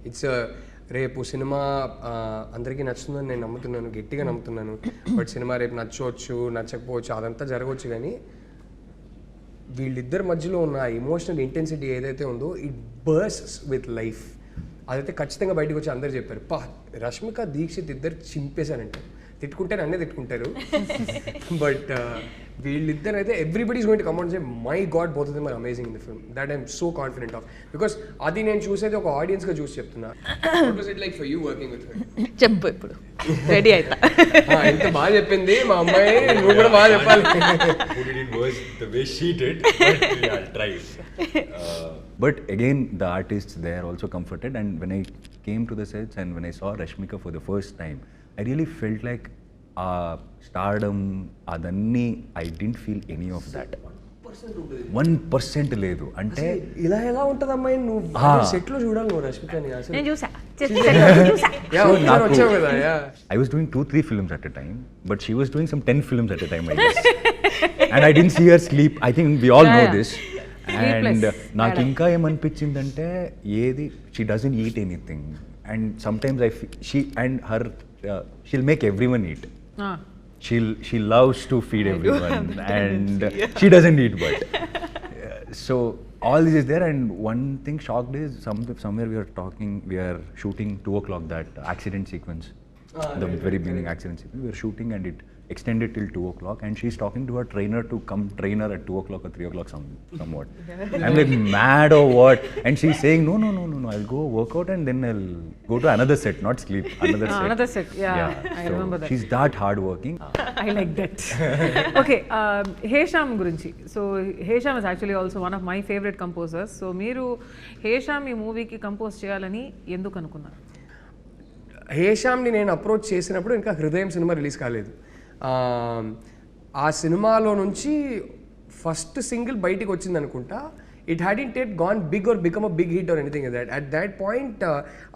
it's రేపు cinema అందరికీ నచ్చుతుందని నేను నమ్ముతున్నాను, గట్టిగా నమ్ముతున్నాను. బట్ సినిమా రేపు నచ్చవచ్చు నచ్చకపోవచ్చు అదంతా జరగవచ్చు, కానీ వీళ్ళిద్దరి మధ్యలో ఉన్న ఎమోషనల్ ఇంటెన్సిటీ ఏదైతే ఉందో ఇట్ బర్స్ట్స్ విత్ లైఫ్. అదైతే ఖచ్చితంగా బయటకు వచ్చి అందరు చెప్పారు, రష్మిక దీక్షిత్ ఇద్దరు చింపేశారంటే. తిట్టుకుంటే నన్నే తిట్టుకుంటారు, బట్ వీళ్ళిద్దరు అయితే everybody is going to come and say, my god, both of them are amazing in the film. That I'm so confident of, because అది నేను చూసేది ఒక ఆడియన్స్గా చూసి చెప్తున్నా. What was it like for you working with her?
చెప్పు, ఇప్పుడు ready అవుతా.
ఎంత బాగా చెప్పింది మా అమ్మాయి, నువ్వు కూడా బాగా చెప్పాలి.
Put it in words the way she did, but yeah, I'll try. But again, the artists there also comforted, and when I came to the sets and when I saw Rashmika for the first time, I really felt like Stardom, adanni, I didn't feel any of that. 1% లేదు అంటే
ఇలా ఎలా ఉంటుంది అమ్మాయి, నువ్వు set లో చూడాలి నువ్వు రష్మికని. అసలు
నేను చూసా.
I was doing 2-3 films at a time, but she was doing some 10 films at a time, I guess. And I didn't see her sleep. I think we all know this. And నాకు ఇంకా ఏమనిపించిందంటే, ఏది she doesn't eat anything, and sometimes I feel she and her she'll make everyone eat. She loves to feed everyone, and she doesn't eat, but so all this is there. And one thing shocked is somewhere we are shooting 2 o'clock that accident sequence. the very beginning action sequence. We were shooting and it extended till 2 o'clock, and she's talking to her trainer to come train her at 2 o'clock or 3 o'clock somewhat. I'm like, mad or what? And she's saying, no, I'll go work out and then I'll go to another set, not sleep,
Another set, yeah, I
So
remember that.
she's that hard working.
I like that. Okay, Hesham గురించి. So Hesham is actually also one of my favourite composers. So మీరు హేషామ్ ఈ మూవీకి compose చేయాలని ఎందుకు అనుకున్నారు?
హేషామ్ని నేను approach చేసినప్పుడు ఇంకా హృదయం సినిమా రిలీజ్ కాలేదు. ఆ సినిమాలో నుంచి ఫస్ట్ సింగిల్ బయటికి వచ్చింది అనుకుంటా. It had it gone big or become a big hit or anything that. At that point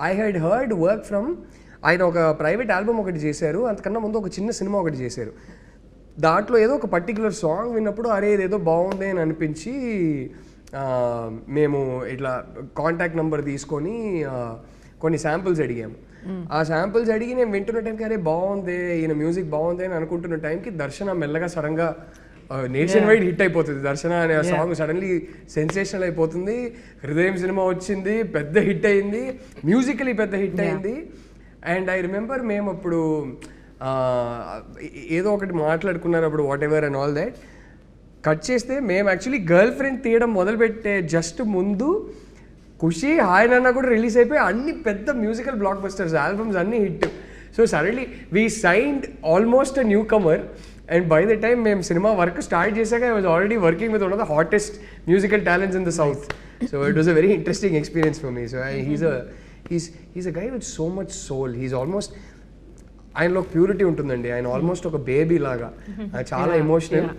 I had heard work from ఆయన ఒక ప్రైవేట్ ఆల్బమ్ ఒకటి చేశారు, అంతకన్నా ముందు ఒక చిన్న సినిమా ఒకటి చేశారు. దాంట్లో ఏదో ఒక పర్టికులర్ సాంగ్ విన్నప్పుడు అరే ఇదేదో బాగుంది అని అనిపించి మేము ఇట్లా కాంటాక్ట్ నెంబర్ తీసుకొని కొన్ని శాంపుల్స్ అడిగాము. ఆ శాంపుల్స్ అడిగి నేను వింటున్న టైంకి అరే బాగుంది, ఈయన మ్యూజిక్ బాగుంది అని అనుకుంటున్న టైంకి దర్శన మెల్లగా సడన్గా నేషన్ వైడ్ హిట్ అయిపోతుంది. దర్శన అనే సాంగ్ సడన్లీ సెన్సేషనల్ అయిపోతుంది. హృదయం సినిమా వచ్చింది, పెద్ద హిట్ అయింది, మ్యూజికలీ పెద్ద హిట్ అయింది. అండ్ ఐ రిమెంబర్ మేము అప్పుడు ఏదో ఒకటి మాట్లాడుకున్నారు అప్పుడు, what ever and all that. Cut చేస్తే మేము యాక్చువల్లీ గర్ల్ ఫ్రెండ్ తీయడం మొదలుపెట్టే జస్ట్ ముందు ఖుషి హాయ్ నాన్న కూడా రిలీజ్ అయిపోయి అన్ని పెద్ద మ్యూజికల్ బ్లాక్ బస్టర్స్ ఆల్బమ్స్ అన్నీ hit. So suddenly we signed almost a newcomer. And by the time మేము సినిమా వర్క్ స్టార్ట్ చేశాక I was already working with one of the hottest musical talents in the south. So it was a very interesting experience for me. So he's a guy with so much soul. He's almost, ఆయనలో purity ఉంటుందండి. ఆయన almost ఒక baby లాగా, చాలా emotional,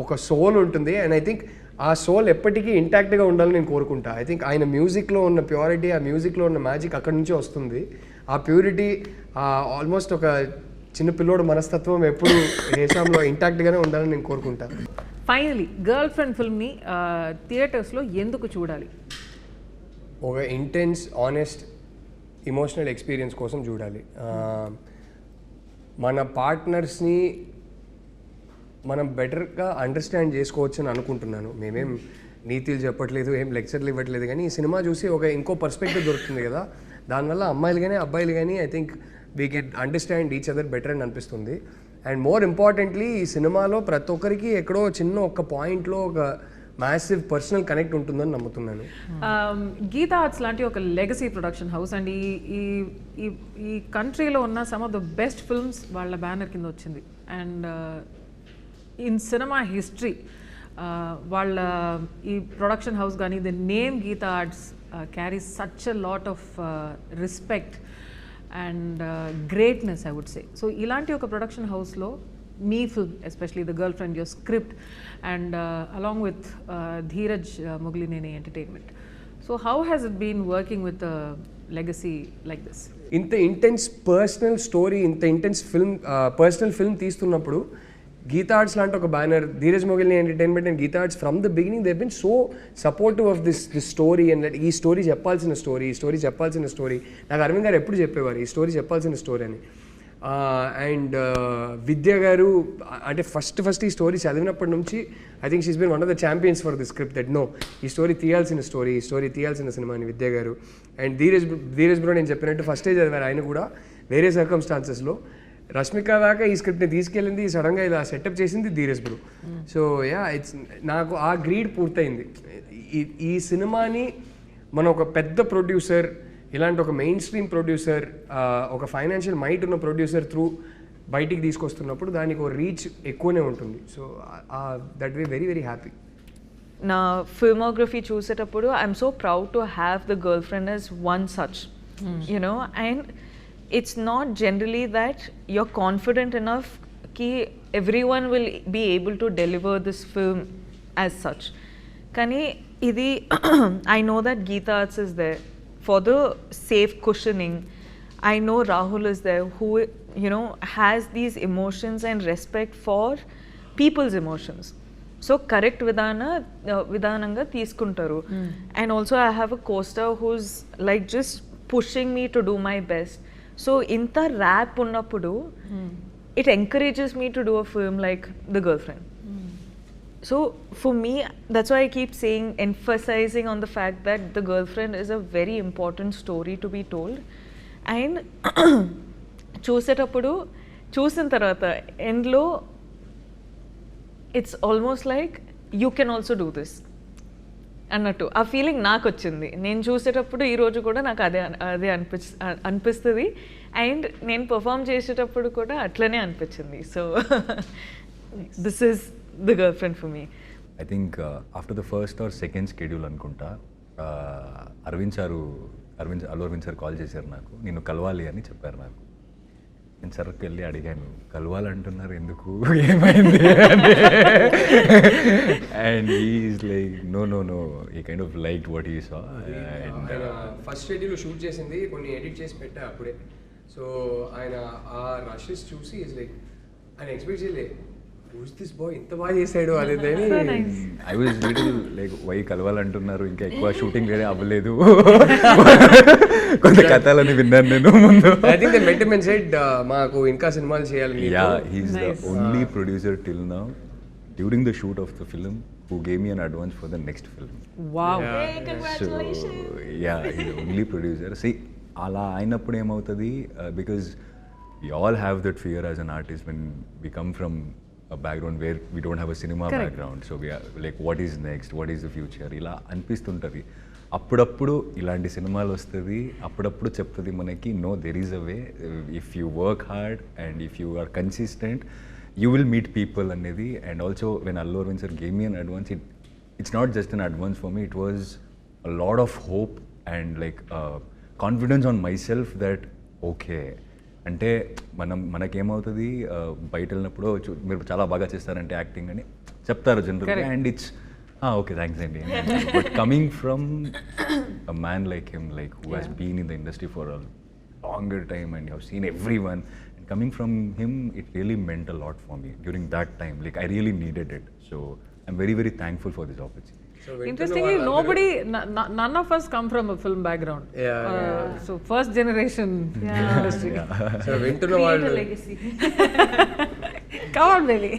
ఒక soul ఉంటుంది. And I think ఆ soul ఎప్పటికీ ఇంటాక్ట్గా ఉండాలని నేను కోరుకుంటా. ఐ థింక్ ఆయన మ్యూజిక్లో ఉన్న ప్యూరిటీ, ఆ మ్యూజిక్లో ఉన్న మ్యాజిక్ అక్కడి నుంచే వస్తుంది. ఆ ప్యూరిటీ, ఆల్మోస్ట్ ఒక చిన్న పిల్లోడు మనస్తత్వం ఎప్పుడు హేషామ్లో ఇంటాక్ట్గానే ఉండాలని నేను కోరుకుంటా.
ఫైనలీ గర్ల్ ఫ్రెండ్ ఫిల్మ్ని థియేటర్స్లో ఎందుకు చూడాలి?
ఒక ఇంటెన్స్, ఆనెస్ట్, ఇమోషనల్ ఎక్స్పీరియన్స్ కోసం చూడాలి. మన పార్ట్నర్స్ని మనం బెటర్గా అండర్స్టాండ్ చేసుకోవచ్చు అని అనుకుంటున్నాను. మేమేం నీతులు చెప్పట్లేదు, ఏం లెక్చర్లు ఇవ్వట్లేదు, కానీ ఈ సినిమా చూసి ఒక ఇంకో పర్స్పెక్టివ్ దొరుకుతుంది కదా. దానివల్ల అమ్మాయిలు కానీ అబ్బాయిలు కానీ I think we can understand each other better అని అనిపిస్తుంది. అండ్ మోర్ ఇంపార్టెంట్లీ ఈ సినిమాలో ప్రతి ఒక్కరికి ఎక్కడో చిన్న ఒక పాయింట్లో ఒక మ్యాసివ్ పర్సనల్ కనెక్ట్ ఉంటుందని నమ్ముతున్నాను.
గీతా ఆర్ట్స్ లాంటి ఒక లెగసీ ప్రొడక్షన్ హౌస్ అండ్ ఈ కంట్రీలో ఉన్న some of the best films వాళ్ళ బ్యానర్ కింద వచ్చింది. అండ్ ఇన్ సినిమా హిస్టరీ వాళ్ళ ఈ ప్రొడక్షన్ హౌస్ కానీ the name Geetha Arts carries such a lot of respect and greatness I would say. So ఇలాంటి ఒక ప్రొడక్షన్ హౌస్లో మీ film, especially the girl friend, your script and along with Dheeraj Mogilineni Entertainment. So how has it been working with legacy like this?
ఇంత intense personal story, ఇంత intense film, personal film తీస్తున్నప్పుడు Geetha Arts లాంటి ఒక banner, Dheeraj Mogilineni Entertainment and Geetha Arts from the beginning they been so supportive of this story. And ఈ story చెప్పాల్సిన story నాకు అరవింద్ గారు ఎప్పుడు చెప్పేవారు, ఈ స్టోరీ చెప్పాల్సిన స్టోరీ అని. అండ్ విద్య గారు అంటే ఫస్ట్ ఈ స్టోరీ చదివినప్పటి నుంచి I think she's been one of the champions for the script that no ఈ స్టోరీ తీయాల్సిన సినిమా అని విద్య గారు. అండ్ ధీరజ్ బ్రో నేను చెప్పినట్టు ఫస్టే చదివారు ఆయన కూడా వేరే సర్కమ్స్టాన్సెస్లో. రష్మిక దాకా ఈ స్క్రిప్ట్ని తీసుకెళ్ళింది, సడన్గా ఇలా సెటప్ చేసింది Dheeraj bro. So yeah, it's నాకు ఆ గ్రీడ్ పూర్తయింది. ఈ సినిమాని మనం ఒక పెద్ద ప్రొడ్యూసర్, ఇలాంటి ఒక మెయిన్ స్ట్రీమ్ ప్రొడ్యూసర్, ఒక ఫైనాన్షియల్ మైట్ ఉన్న ప్రొడ్యూసర్ త్రూ బయటికి తీసుకొస్తున్నప్పుడు దానికి ఒక రీచ్ ఎక్కువనే ఉంటుంది. So that way very very happy.
నా ఫిల్మోగ్రఫీ చూసేటప్పుడు I'm so proud to have the girl friend as one such, you know, and it's not generally that you're confident enough ki everyone will be able to deliver this film as such. Kani idi I know that Geeta Arts is there for the safe cushioning. I know Rahul is there who, you know, has these emotions and respect for people's emotions. So correct vidananga తీసుకుంటారు. And also I have a co-star who's like just pushing me to do my best. So inta rap unnappudu it encourages me to do a film like The Girlfriend. So for me, that's why I keep saying, emphasizing on the fact that The Girlfriend is a very important story to be told. And చూసేటప్పుడు చూసిన తర్వాత ఎండ్లో it's almost like you can also do this అన్నట్టు ఆ feeling నాకు వచ్చింది. నేను చూసేటప్పుడు ఈరోజు కూడా నాకు అదే అదే అనిపిస్తుంది అండ్ నేను పర్ఫామ్ చేసేటప్పుడు కూడా అట్లనే అనిపించింది. So this is the girl friend for me.
I think after the first or second schedule అనుకుంటా అల్లు అరవింద్ సార్ కాల్ చేశారు నాకు, నిన్ను కలవాలి అని చెప్పారు నాకు. నేను సర్కి వెళ్ళి అడిగాను, కలవాలంటున్నారు ఎందుకు, ఏమైంది అండ్ హీఈస్ లైక్ నో ఈ kind of like what he saw.
First schedule shoot చేసింది కొన్ని ఎడిట్ చేసి పెట్టా అప్పుడే. సో ఆయన ఆ రషెస్ చూసి ఈజ్ లైక్ ఆయన ఎక్స్పెక్ట్ చేయలేదు, who's this boy ఇంత బాగా చేశాడు అనేది.
I was little like why కలవాలంటున్నారు, ఇంకా ఎక్కువ షూటింగ్ వేరే అవ్వలేదు, కొంత కథలని విన్నాను నేను ముందు.
I think they met him and said మాకు ఇంకా సినిమాలు చేయాలి.
Yeah, he's the only producer till now during the shoot of the film who gave me an advance for the next film.
Wow.
Hey, congratulations.
So, yeah, he's the only producer. See, అలా అయినప్పుడు ఏమవుతుంది, because we all have that fear as an artist when we come from a background where we don't have a cinema background. So we are like, what is next, what is the future, ఇలా అనిపిస్తుంటుంది. అప్పుడప్పుడు ఇలాంటి సినిమాలు వస్తుంది, అప్పుడప్పుడు చెప్తుంది మనకి no there is a way, if you work hard and if you are consistent you will meet people అనేది. And also when Allu Ravindran sir gave me an advance, it's not just an advance for me, it was a lot of hope and like confidence on myself that okay అంటే మనకేమవుతుంది బయట వెళ్ళినప్పుడు మీరు చాలా బాగా చేస్తారంటే acting అని చెప్తారు జనరల్గా, అండ్ ఇట్స్ ఓకే థ్యాంక్స్ అండి. But coming from a man like him, like who has been in the industry for a longer time and you have seen everyone, and coming from him it really meant a lot for me during that time. Like I really needed it, so I'm very very thankful for this opportunity.
So
Interestingly, none of us come from a film background. So first generation industry.
So వింటున్న వాళ్ళు,
Come on, baby.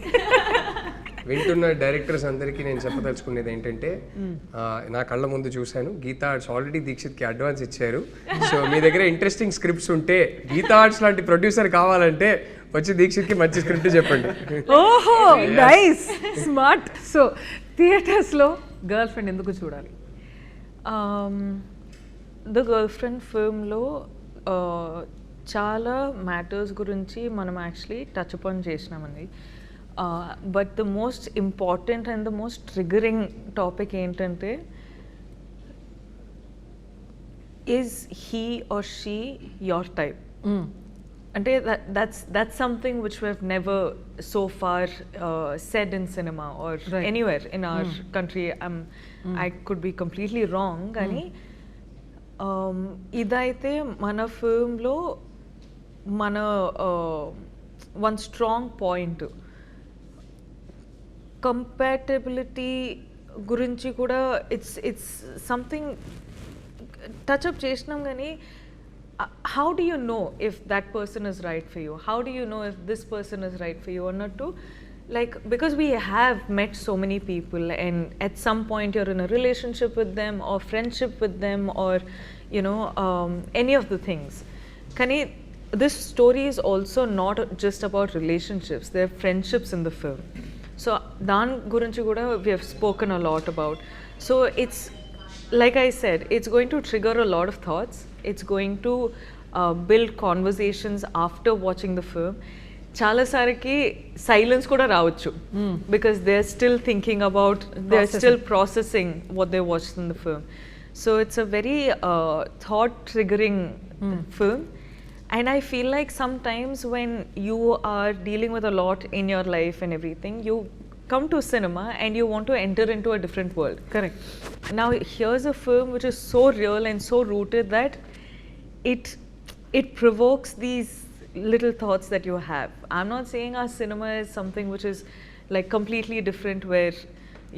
వింటున్న directors అందరికీ నేను చెప్పదలుచుకునేది ఏంటంటే, నా కళ్ళ ముందు చూశాను గీతా ఆర్ట్స్ ఆల్రెడీ దీక్షిత్కి అడ్వాన్స్ ఇచ్చారు. సో మీ దగ్గర ఇంట్రెస్టింగ్ స్క్రిప్ట్స్ ఉంటే, గీతా ఆర్ట్స్ లాంటి ప్రొడ్యూసర్ కావాలంటే వచ్చి దీక్షిత్కి మంచి స్క్రిప్ట్ చెప్పండి.
ఓహో నైస్, స్మార్ట్. సో థియేటర్స్లో గర్ల్ ఫ్రెండ్ ఎందుకు చూడాలి?
ద గర్ల్ ఫ్రెండ్ ఫిల్మ్లో చాలా మ్యాటర్స్ గురించి మనం యాక్చువల్లీ టచ్ అపాన్ చేసినామండి. But the most important and the most triggering topic ఏంటంటే, is he or she your type? అంటే that's something which we have never so far said in cinema or anywhere in our country. I could be completely wrong, కానీ ఇదైతే మన ఫిల్మ్లో మన one strong point. Compatibility గురించి కూడా it's something touch up చేసినాం, కానీ how do you know if that person is right for you? How do you know if this person is right for you or not? Like, because we have met so many people and at some point you're in a relationship with them or friendship with them or you know any of the things. Kani, this story is also not just about relationships, there are friendships in the film. So dan gurinchi kuda we have spoken a lot about. So it's like I said, it's going to trigger a lot of thoughts. It's going to build conversations after watching the film. Chala sariki silence kuda raavachu because they're still thinking about, they're still processing what they watched in the film. So it's a very thought triggering film. And I feel like sometimes when you are dealing with a lot in your life and everything, you come to cinema and you want to enter into a different world.
Correct.
Now here's a film which is so real and so rooted that it provokes these little thoughts that you have. I'm not saying our cinema is something which is like completely different where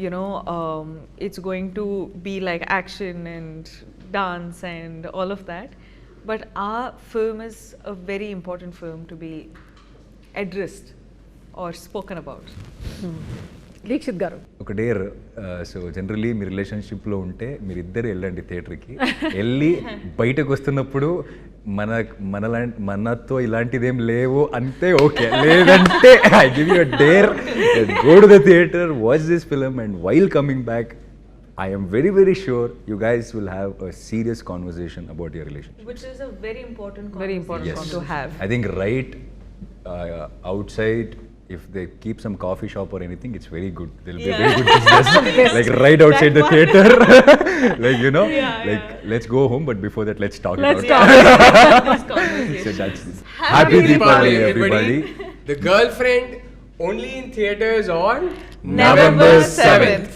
you know it's going to be like action and dance and all of that, but our film is a very important film to be addressed or spoken about.
Dixit గారు
ఒక dare. So generally మీ రిలేషన్షిప్లో ఉంటే మీరిద్దరు వెళ్ళండి థియేటర్కి, వెళ్ళి బయటకు వస్తున్నప్పుడు మనతో ఇలాంటిదేం లేవు అంతే ఓకే, లేదంటే I give you a dare, go to the theatre, watch this film, and while coming back I am very, very sure you guys will have a serious conversation about your relationship.
Which is a very important
Very important
conversation to have.
I think right outside, if they keep some coffee shop or anything, it's very good. There'll be a very good business. Like right outside the theater. Like, you know, let's go home, but before that, let's talk
Let's
it out.
This conversation.
So that's Happy Deepavali, everybody.
The Girlfriend only in theaters on
November 7th.